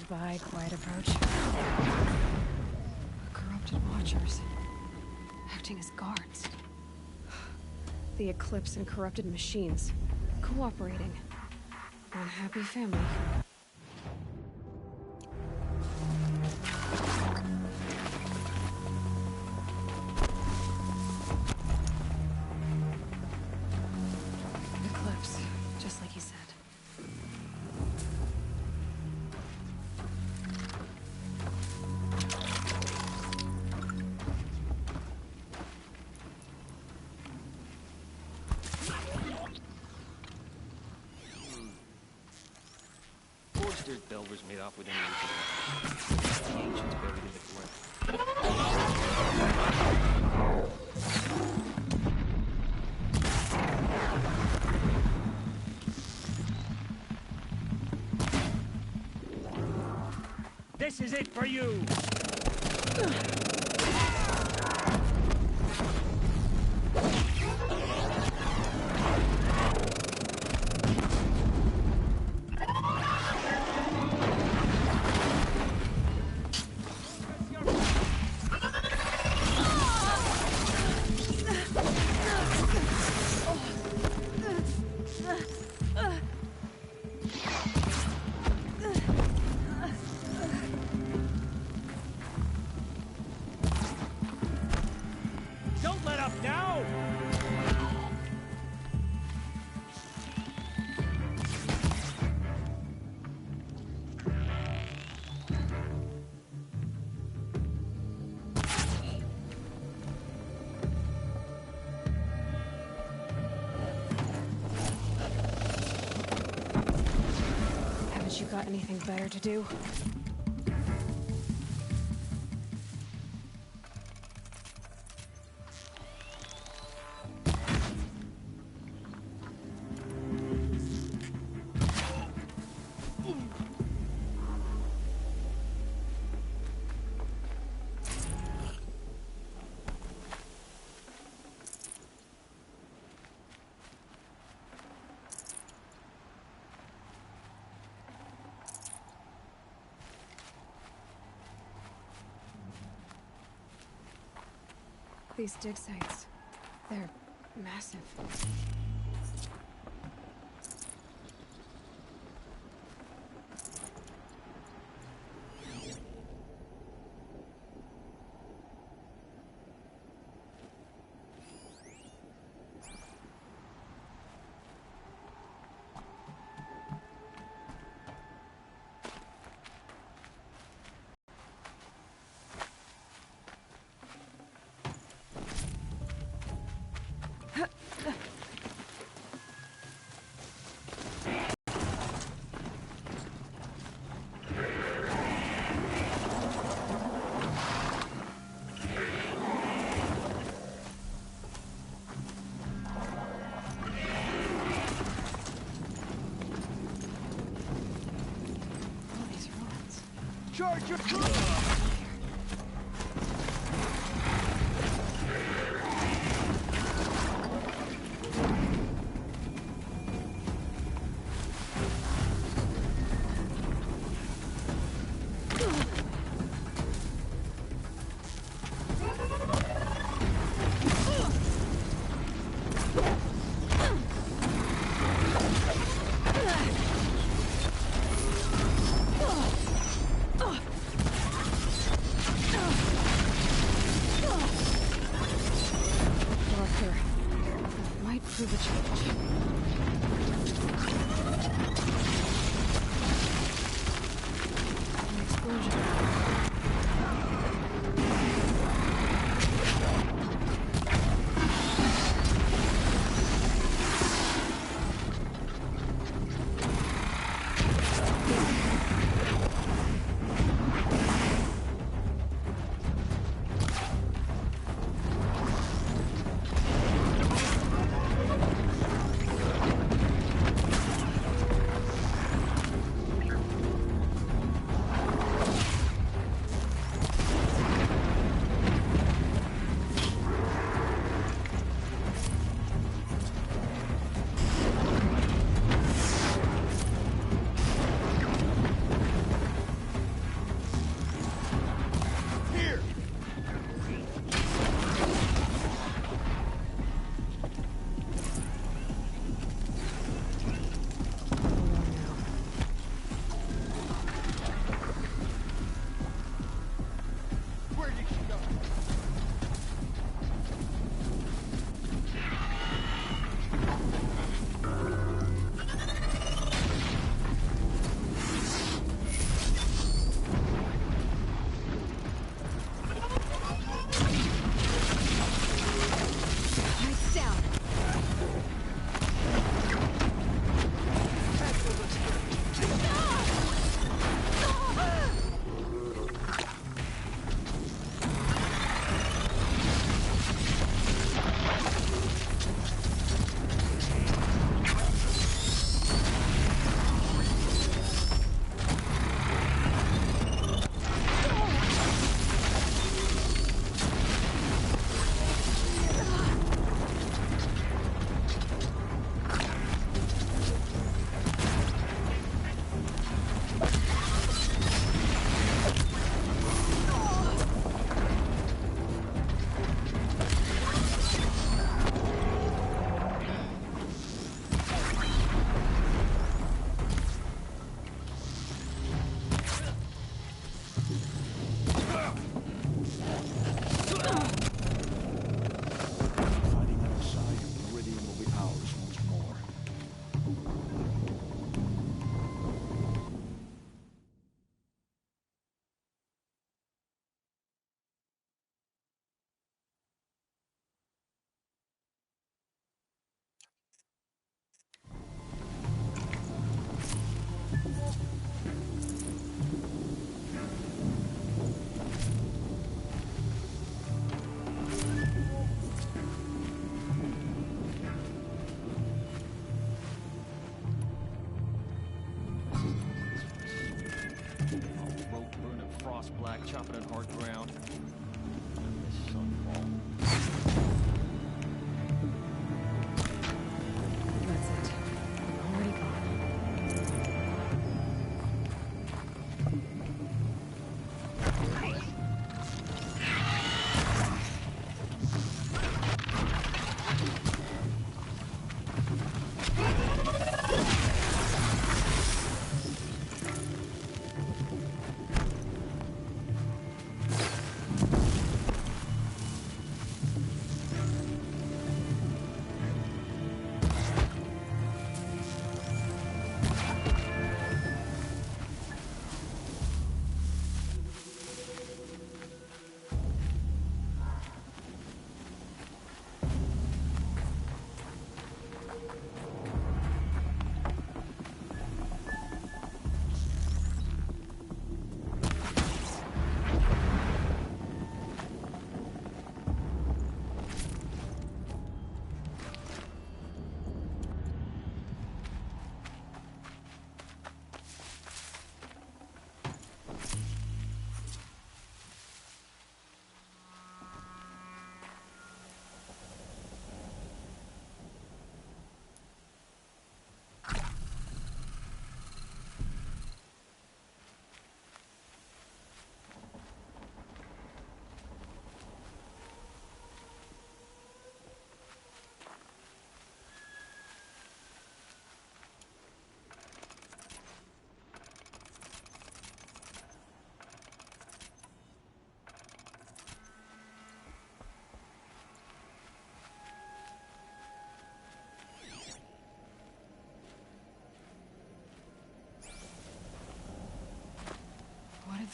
by quiet approach. Corrupted watchers. Acting as guards. The Eclipse and corrupted machines. Cooperating. One happy family. Eclipse, just like he said. Forrester's bell was made off with any the ancients buried in the ground. This is it for you! Don't let up now! Haven't you got anything better to do? These dig sites, they're massive. Charge your...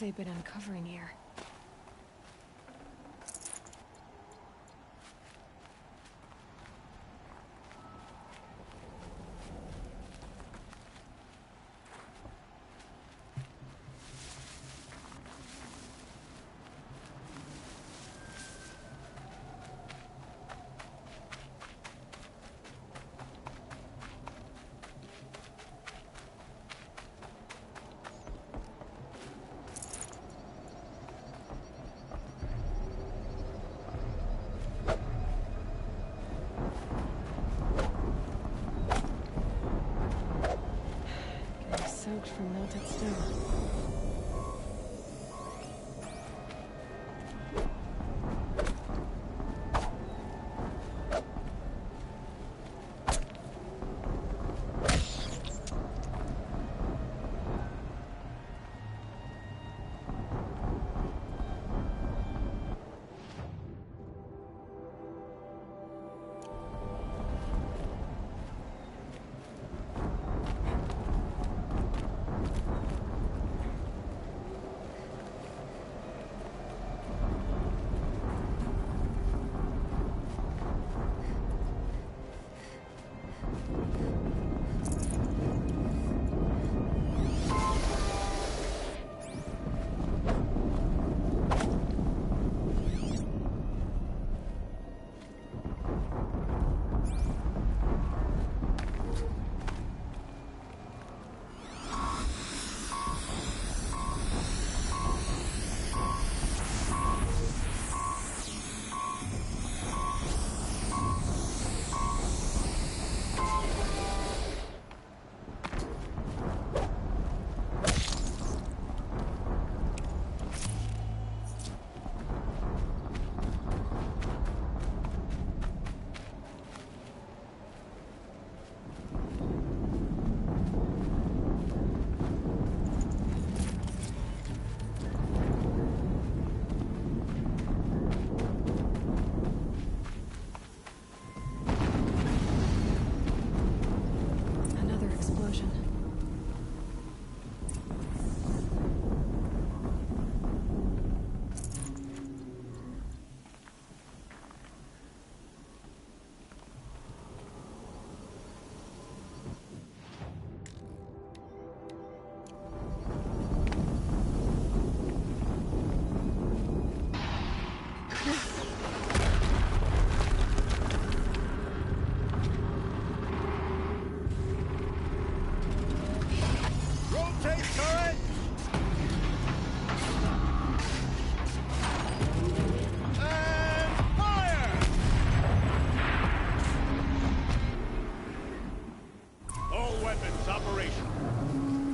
they've been uncovering here? Soaked from melted stone.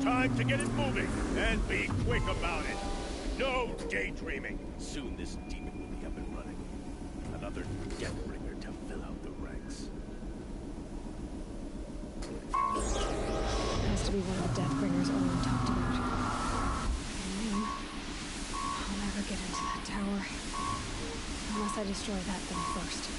Time to get it moving, and be quick about it. No daydreaming. Soon this demon will be up and running. Another Deathbringer to fill out the ranks. Has to be one of the Deathbringers Owen talked about. I'll never get into that tower. Unless I destroy that thing first.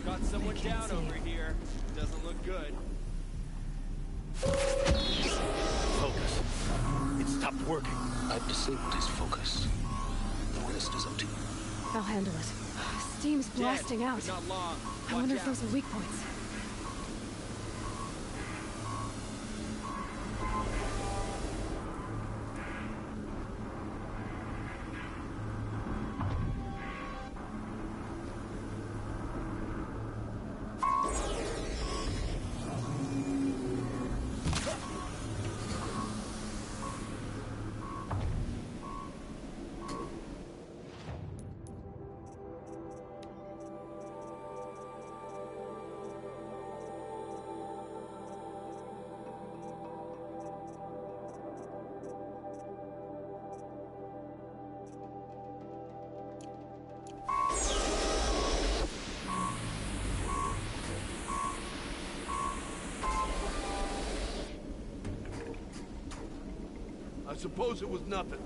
Got someone down over here. Doesn't look good. Focus. It stopped working. I've disabled his focus. The rest is up to you. I'll handle it. Steam's blasting out. But not long. I wonder if those are weak points. I suppose it was nothing.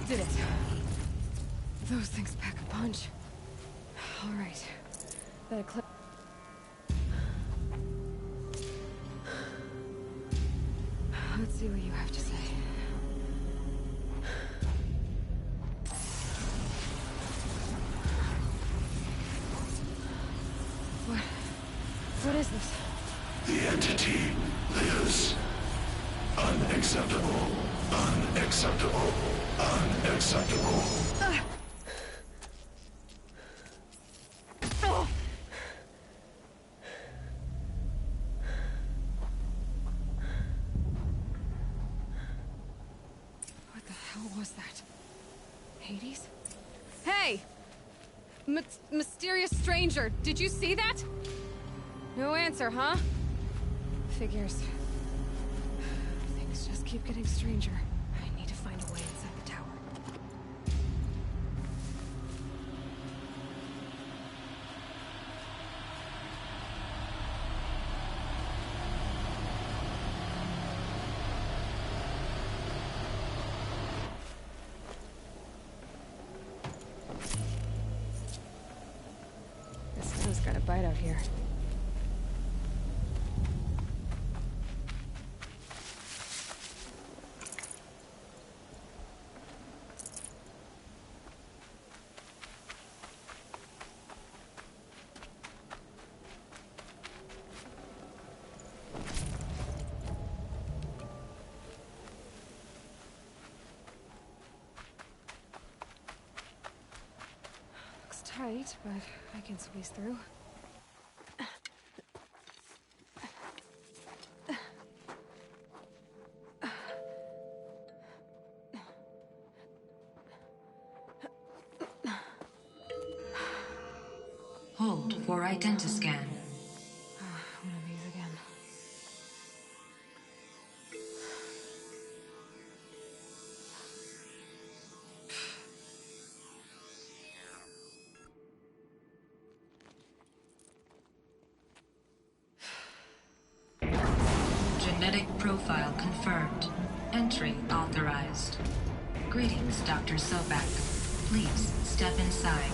Did it. Those things pack a punch. All right. That eclipse. Let's see what you have to say. What is this? The entity lives. Unacceptable. Unacceptable. Unacceptable. What the hell was that? Hades? Hey! Mysterious stranger, did you see that? No answer, huh? Figures. Things just keep getting stranger. I need to find a way inside the tower. The sun's got a bite out here. Tight, but I can squeeze through. Hold for identiscan. One of these again. Genetic profile confirmed. Entry authorized. Greetings, Dr. Sobek. Please step inside.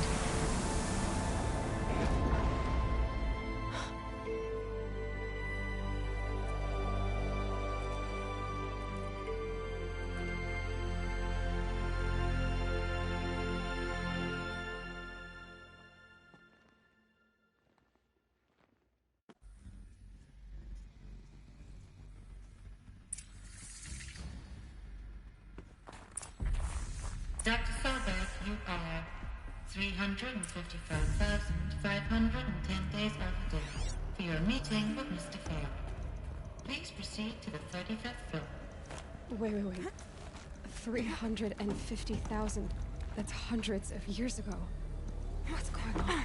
Dr. Sobek, you are 355,510 days overdue for your meeting with Mr. Fair. Please proceed to the 35th floor. Wait. 350,000. That's hundreds of years ago. What's going on?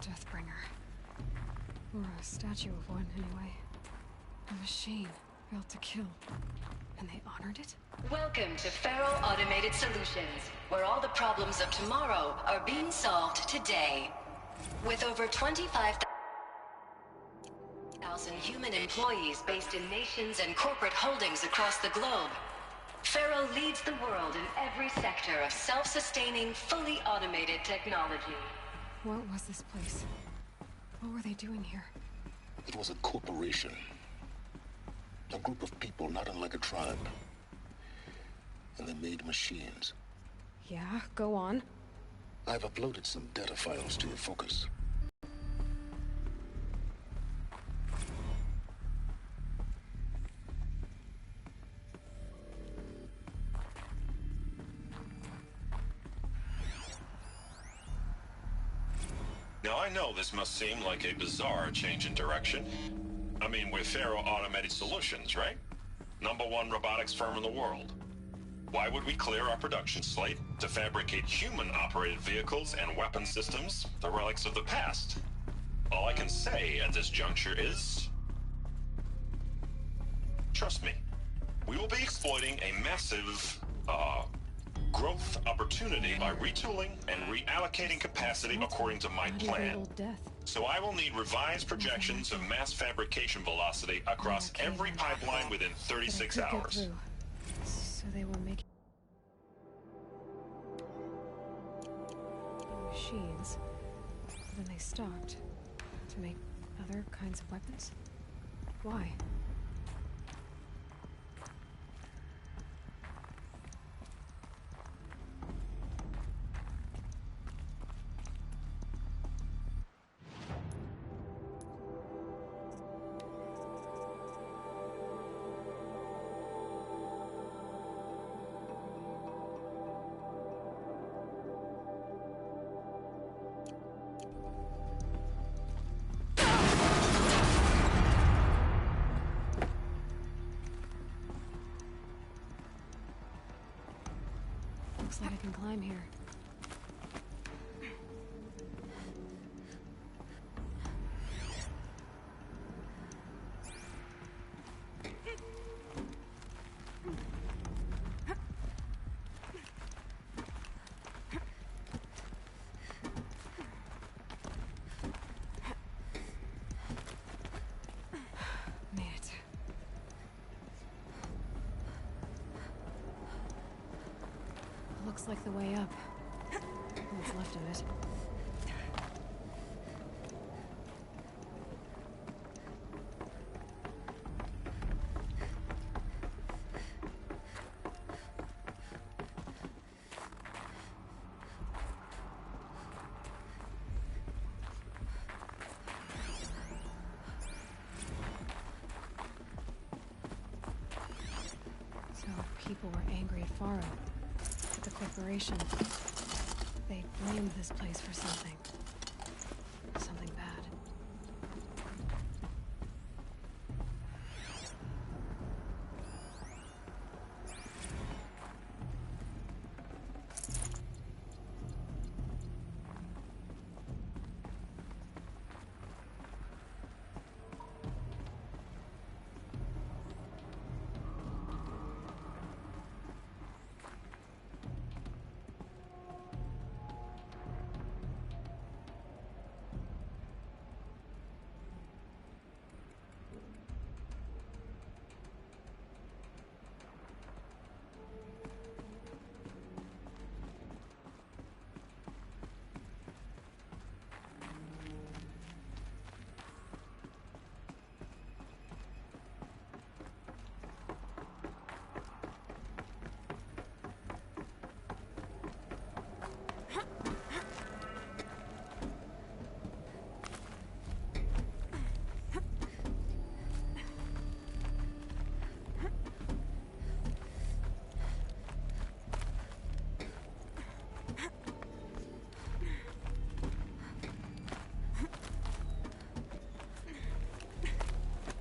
Deathbringer. Or a statue of one, anyway. A machine built to kill. And they honored it? Welcome to Faro Automated Solutions, where all the problems of tomorrow are being solved today. With over 25,000 human employees based in nations and corporate holdings across the globe, Faro leads the world in every sector of self-sustaining, fully automated technology. What was this place? What were they doing here? It was a corporation. A group of people not unlike a tribe. And they made machines. Yeah, go on. I've uploaded some data files to your focus. Now I know this must seem like a bizarre change in direction. I mean, we're Faro Automated Solutions, right? #1 robotics firm in the world. Why would we clear our production slate to fabricate human-operated vehicles and weapon systems, the relics of the past? All I can say at this juncture is... trust me, we will be exploiting a massive, growth opportunity by retooling and reallocating capacity according to my plan. So I will need revised projections of mass fabrication velocity across every pipeline within 36 hours. So they were making machines, but then they stopped to make other kinds of weapons? Why? Looks like I can climb here. Made it. Looks like the way up. What's left of it. So people were angry at Faro. The corporation. They blamed this place for something. Something bad.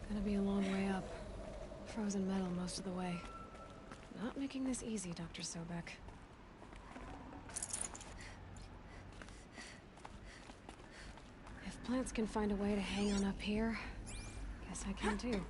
Gonna be a long way up. Frozen metal most of the way. Not making this easy, Dr. Sobek. If plants can find a way to hang on up here, guess I can too.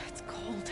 It's cold.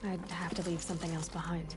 I'd have to leave something else behind.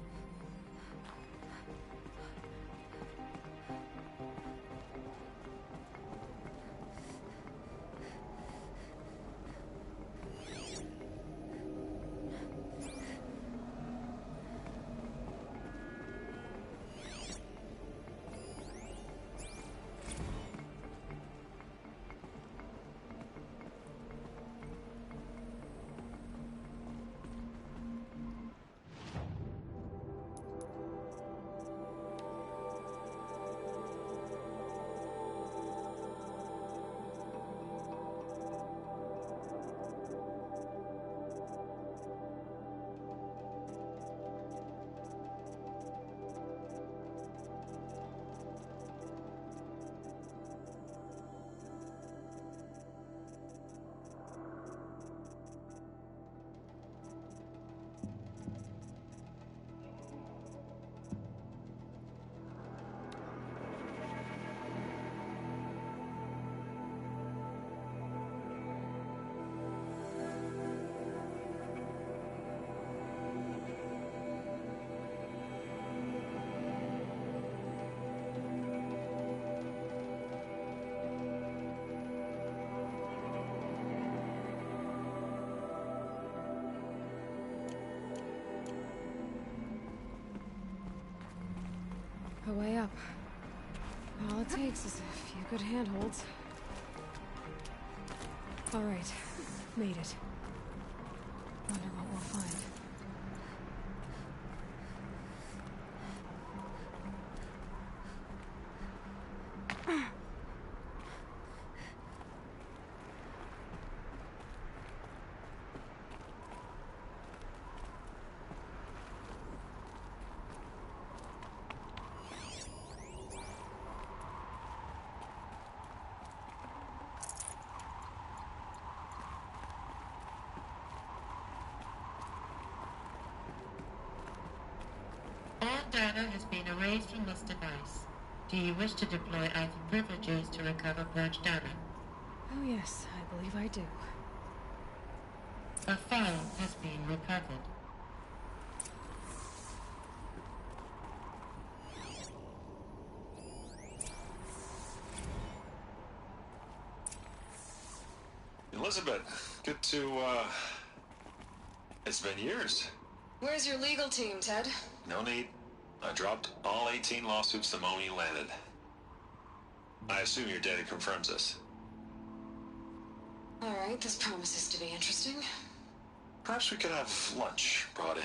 A way up. All it takes is a few good handholds. All right, made it. Wonder what we'll find. data has been erased from this device. Do you wish to deploy either privileges to recover purged data? Oh yes, I believe I do. A file has been recovered. Elizabeth, good to, it's been years. Where's your legal team, Ted? No need. I dropped all 18 lawsuits the moment you landed. I assume your data confirms this. Alright, this promises to be interesting. Perhaps we could have lunch brought in.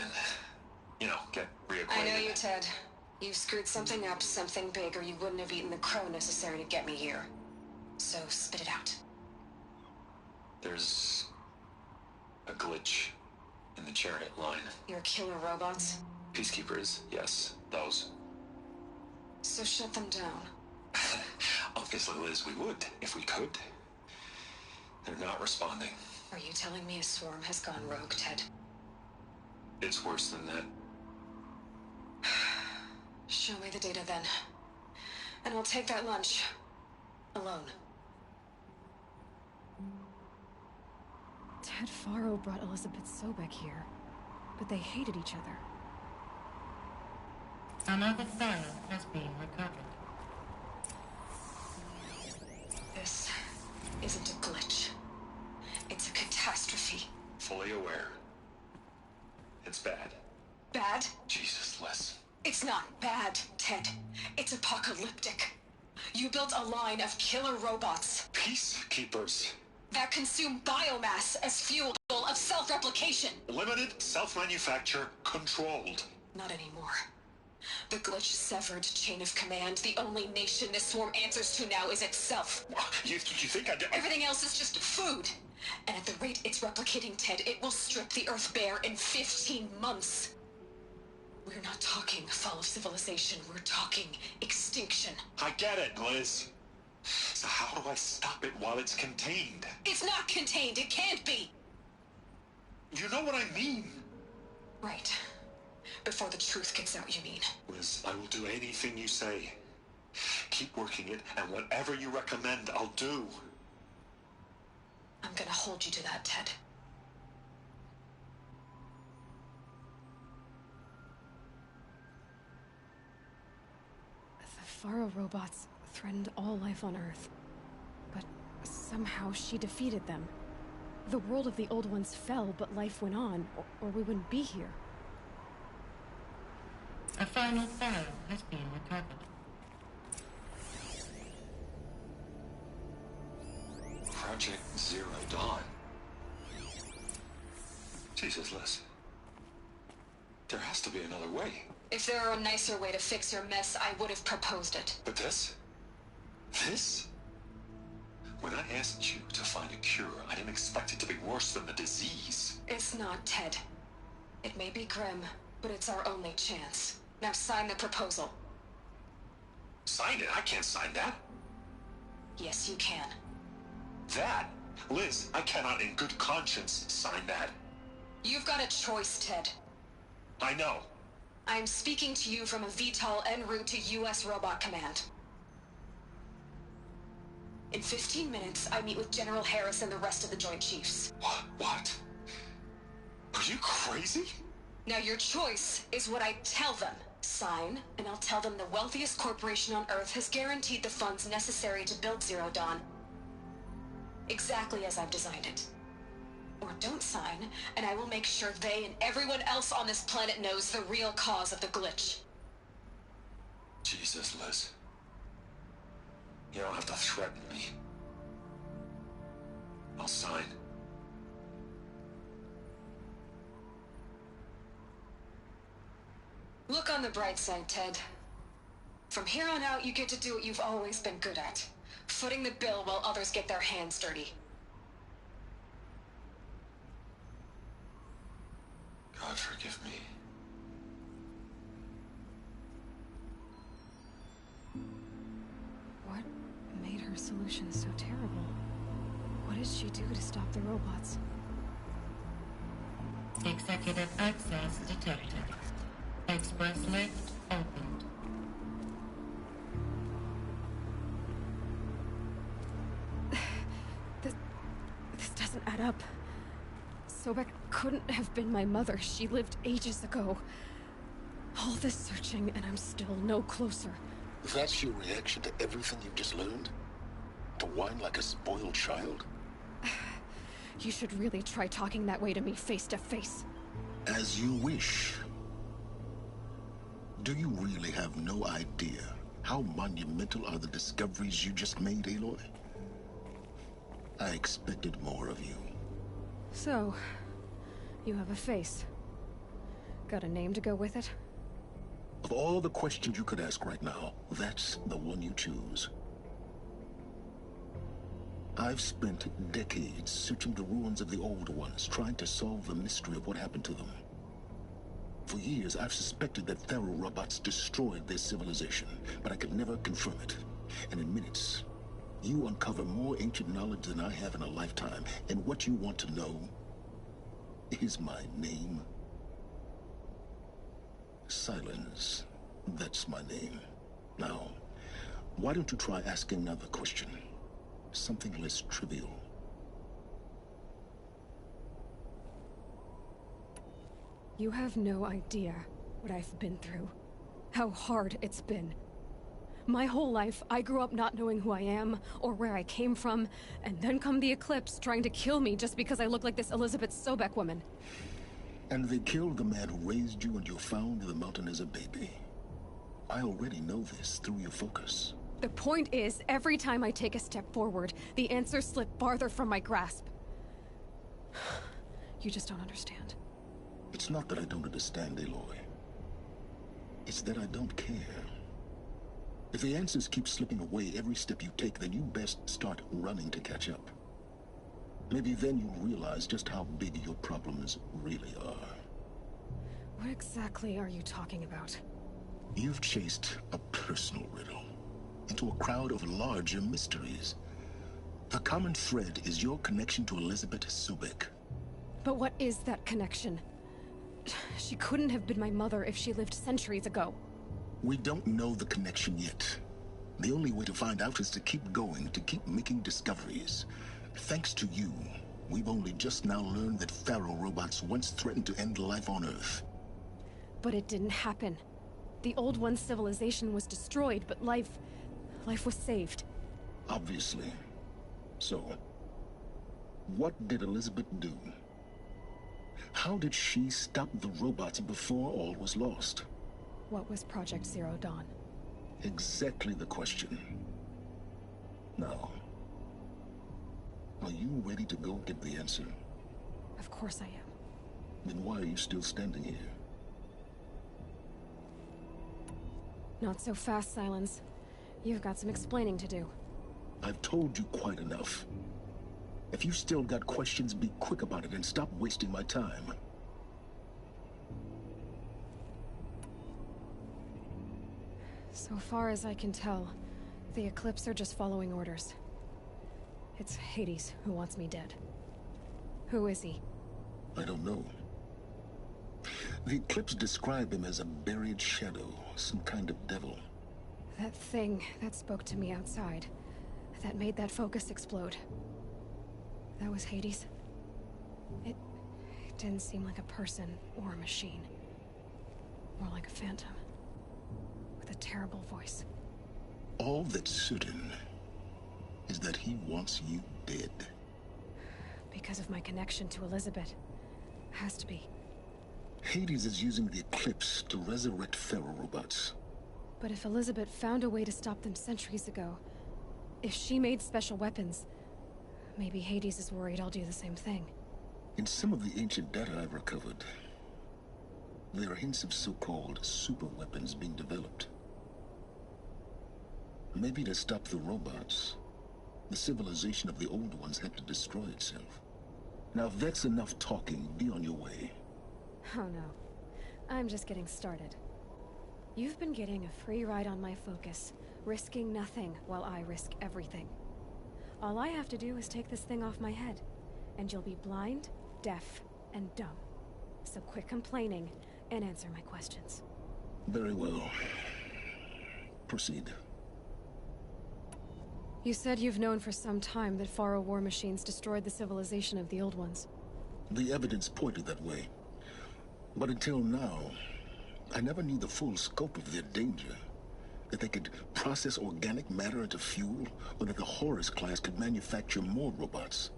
You know, get reacquainted. I know you, Ted. You've screwed something up, something big, or you wouldn't have eaten the crow necessary to get me here. So, spit it out. There's a glitch in the chariot line. Your killer robots? Peacekeepers, yes, those. So shut them down. Obviously, Liz, we would, if we could. They're not responding. Are you telling me a swarm has gone rogue, Ted? It's worse than that. Show me the data then. And I'll take that lunch. Alone. Ted Faro brought Elizabeth Sobek here, but they hated each other. Another file has been recovered. This isn't a glitch. It's a catastrophe. Fully aware. It's bad. Bad? Jesus, Liz. It's not bad, Ted. It's apocalyptic. You built a line of killer robots. Peacekeepers. That consume biomass as fuel of self-replication. Limited, self-manufacture, controlled. Not anymore. The glitch severed chain of command. The only nation this swarm answers to now is itself. You think I did? Everything else is just food. And at the rate it's replicating, Ted, it will strip the Earth bare in 15 months. We're not talking fall of civilization. We're talking extinction. I get it, Liz. So how do I stop it while it's contained? It's not contained. It can't be. You know what I mean. Right. Before the truth gets out, you mean? Liz, I will do anything you say. Keep working it, and whatever you recommend, I'll do. I'm gonna hold you to that, Ted. The Faro robots threatened all life on Earth, but somehow she defeated them. The world of the old ones fell, but life went on, or we wouldn't be here. A final file has been recovered. Project Zero Dawn. Jesus, Liz. There has to be another way. If there were a nicer way to fix your mess, I would have proposed it. But this? This? When I asked you to find a cure, I didn't expect it to be worse than the disease. It's not, Ted. It may be grim, but it's our only chance. Now sign the proposal. Sign it? I can't sign that. Yes, you can. That? Liz, I cannot in good conscience sign that. You've got a choice, Ted. I know. I'm speaking to you from a VTOL en route to U.S. Robot Command. In 15 minutes, I meet with General Harris and the rest of the Joint Chiefs. What? Are you crazy? Now your choice is what I tell them. Sign, and I'll tell them the wealthiest corporation on Earth has guaranteed the funds necessary to build Zero Dawn. Exactly as I've designed it. Or don't sign, and I will make sure they and everyone else on this planet knows the real cause of the glitch. Jesus, Liz. You don't have to threaten me. I'll sign. Look on the bright side, Ted. From here on out, you get to do what you've always been good at. Footing the bill while others get their hands dirty. God forgive me. What made her solution so terrible? What did she do to stop the robots? Executive access detected. Express lift opened. This doesn't add up. Sobek couldn't have been my mother. She lived ages ago. All this searching, and I'm still no closer. That's your reaction to everything you've just learned? To whine like a spoiled child? You should really try talking that way to me face to face. As you wish. Do you really have no idea how monumental are the discoveries you just made, Aloy? I expected more of you. So, you have a face. Got a name to go with it? Of all the questions you could ask right now, that's the one you choose. I've spent decades searching the ruins of the old ones, trying to solve the mystery of what happened to them. For years, I've suspected that Pharaoh robots destroyed their civilization, but I could never confirm it. And in minutes, you uncover more ancient knowledge than I have in a lifetime, and what you want to know is my name. Silence. That's my name. Now, why don't you try asking another question? Something less trivial. You have no idea what I've been through. How hard it's been. My whole life, I grew up not knowing who I am or where I came from, and then come the Eclipse trying to kill me just because I look like this Elizabeth Sobek woman. And they killed the man who raised you and you found in the mountain as a baby. I already know this through your focus. The point is, every time I take a step forward, the answers slip farther from my grasp. You just don't understand. It's not that I don't understand, Aloy. It's that I don't care. If the answers keep slipping away every step you take, then you best start running to catch up. Maybe then you'll realize just how big your problems really are. What exactly are you talking about? You've chased a personal riddle into a crowd of larger mysteries. The common thread is your connection to Elizabeth Sobek. But what is that connection? She couldn't have been my mother if she lived centuries ago. We don't know the connection yet. The only way to find out is to keep going, to keep making discoveries. Thanks to you, we've only just now learned that Pharaoh robots once threatened to end life on Earth. But it didn't happen. The Old One's civilization was destroyed, but life was saved. Obviously. So, what did Elizabeth do? How did she stop the robots before all was lost? What was Project Zero Dawn? Exactly the question. Now, are you ready to go get the answer? Of course I am. Then why are you still standing here? Not so fast, Silence. You've got some explaining to do. I've told you quite enough. If you've still got questions, be quick about it and stop wasting my time. So far as I can tell, the Eclipse are just following orders. It's Hades who wants me dead. Who is he? I don't know. The Eclipse describe him as a buried shadow, some kind of devil. That thing that spoke to me outside, that made that focus explode. That was Hades. It didn't seem like a person or a machine. More like a phantom. With a terrible voice. All that's certain is that he wants you dead. Because of my connection to Elizabeth. Has to be. Hades is using the Eclipse to resurrect Pharaoh robots. But if Elizabeth found a way to stop them centuries ago, if she made special weapons, maybe Hades is worried I'll do the same thing. In some of the ancient data I've recovered, there are hints of so-called super weapons being developed. Maybe to stop the robots, the civilization of the old ones had to destroy itself. Now if that's enough talking, be on your way. Oh no. I'm just getting started. You've been getting a free ride on my focus, risking nothing while I risk everything. All I have to do is take this thing off my head, and you'll be blind, deaf, and dumb. So quit complaining and answer my questions. Very well. Proceed. You said you've known for some time that Faro war machines destroyed the civilization of the Old Ones. The evidence pointed that way. But until now, I never knew the full scope of their danger. That they could process organic matter into fuel, or that the Horus class could manufacture more robots.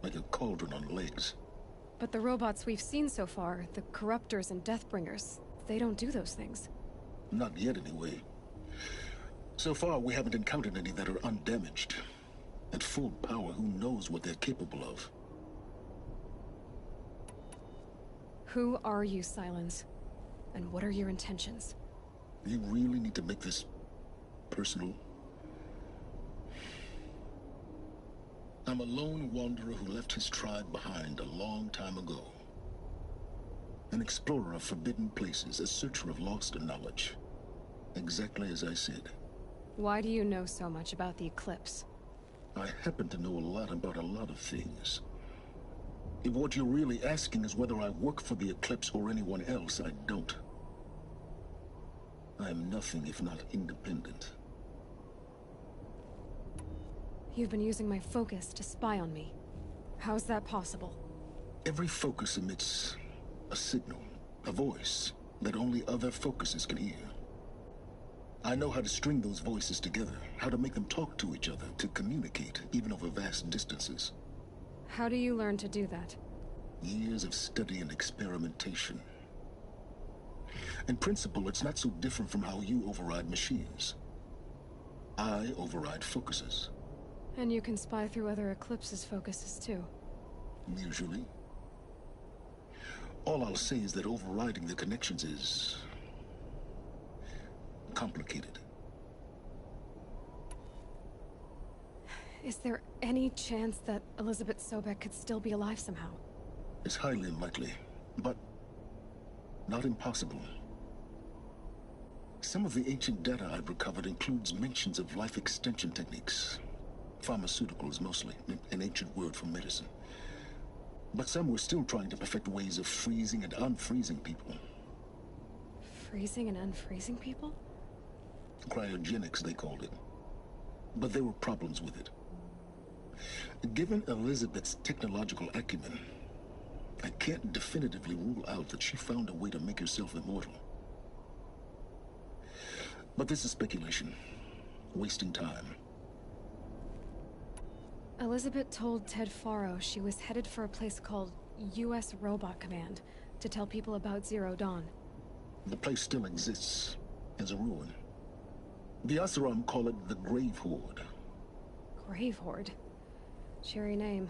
Like a cauldron on legs. But the robots we've seen so far, the Corruptors and Deathbringers, they don't do those things. Not yet, anyway. So far, we haven't encountered any that are undamaged. At full power, who knows what they're capable of? Who are you, Silence? And what are your intentions? You really need to make this personal? I'm a lone wanderer who left his tribe behind a long time ago. An explorer of forbidden places, a searcher of lost knowledge. Exactly as I said. Why do you know so much about the Eclipse? I happen to know a lot about a lot of things. If what you're really asking is whether I work for the Eclipse or anyone else, I don't. I am nothing if not independent. You've been using my focus to spy on me. How's that possible? Every focus emits a signal, a voice, that only other focuses can hear. I know how to string those voices together, how to make them talk to each other, to communicate, even over vast distances. How do you learn to do that? Years of study and experimentation. In principle, it's not so different from how you override machines. I override focuses. And you can spy through other Eclipse's focuses too. Usually. All I'll say is that overriding the connections is complicated. Is there any chance that Elizabeth Sobek could still be alive somehow? It's highly unlikely, but not impossible. Some of the ancient data I've recovered includes mentions of life extension techniques. Pharmaceuticals, mostly, an ancient word for medicine. But some were still trying to perfect ways of freezing and unfreezing people. Freezing and unfreezing people? Cryogenics, they called it. But there were problems with it. Given Elizabeth's technological acumen, I can't definitively rule out that she found a way to make herself immortal. But this is speculation. Wasting time. Elizabeth told Ted Faro she was headed for a place called U.S. Robot Command to tell people about Zero Dawn. The place still exists as a ruin. The Asuram call it the Grave Horde. Grave Horde? Cheery name.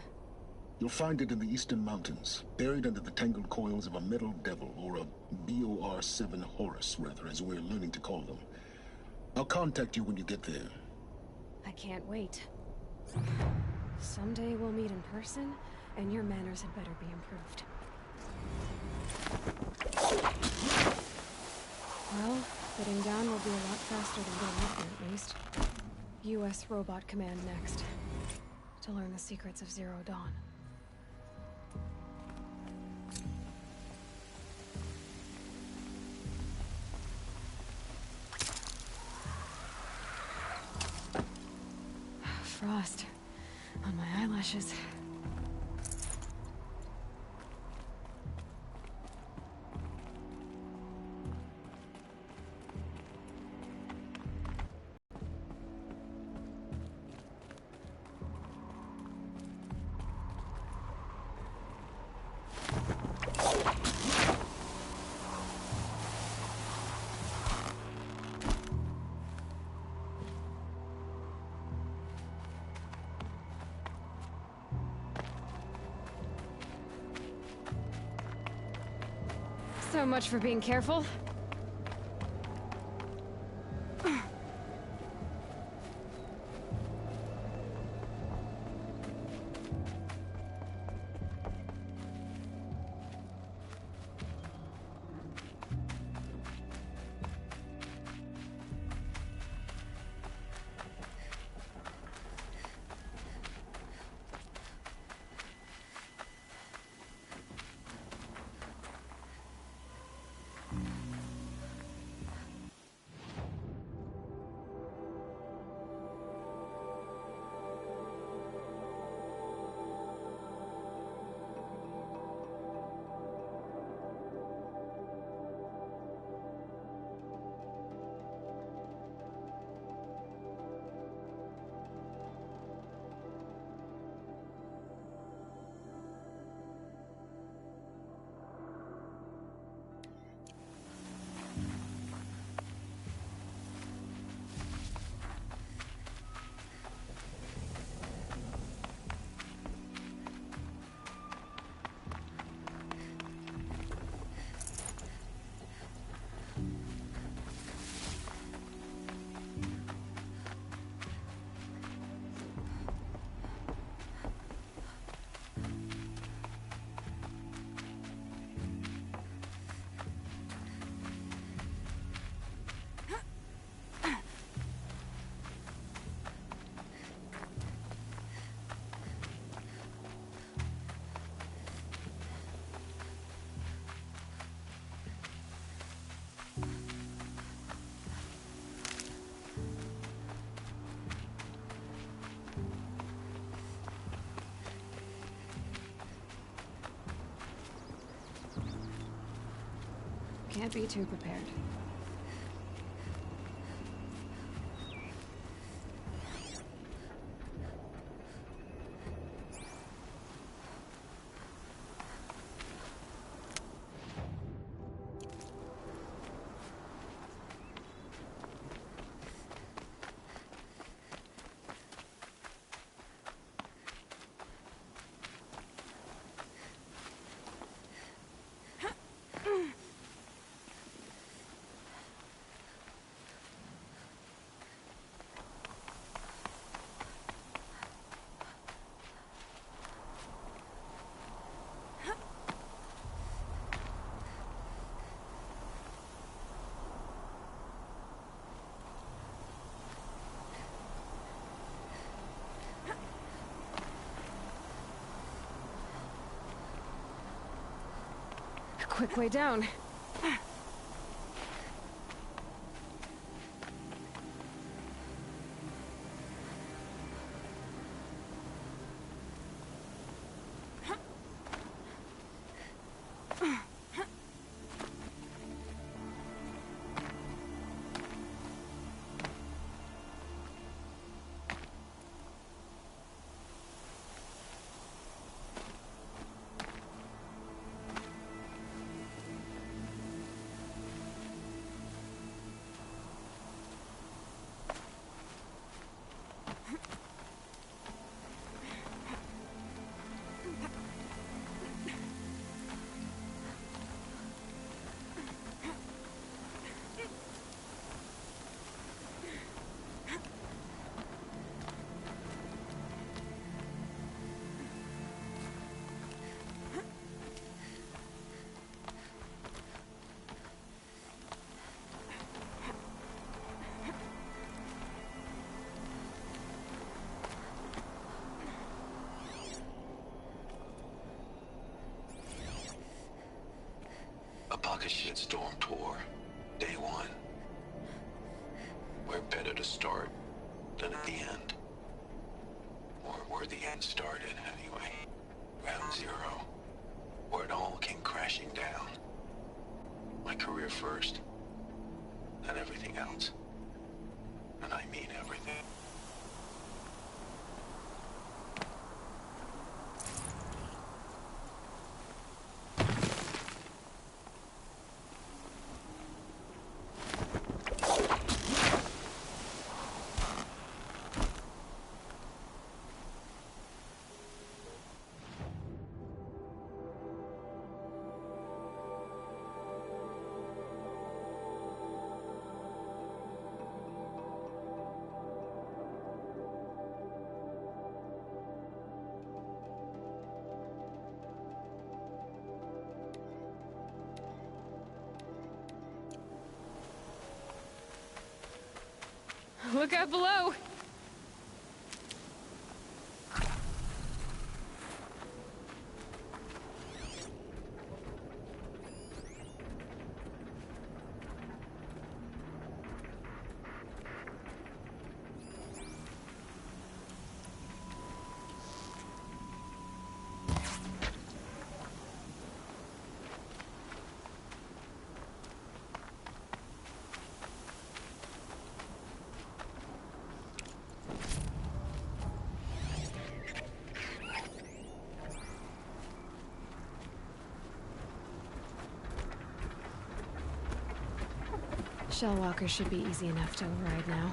You'll find it in the Eastern Mountains, buried under the tangled coils of a metal devil, or a BOR-7 Horus, rather, as we're learning to call them. I'll contact you when you get there. I can't wait. Someday we'll meet in person, and your manners had better be improved. Well, getting down will be a lot faster than getting up there, at least. U.S. Robot Command next. To learn the secrets of Zero Dawn. Frost on my eyelashes. So much for being careful. Can't be too prepared. Quick way down. A pocket shitstorm tour. Day one. Where better to start than at the end? Or where the end started, anyway. Ground zero. Where it all came crashing down. My career first. Then everything else. And I mean everything. Look out below! Shellwalkers should be easy enough to override now.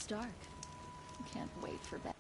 dark. Can't wait for bed.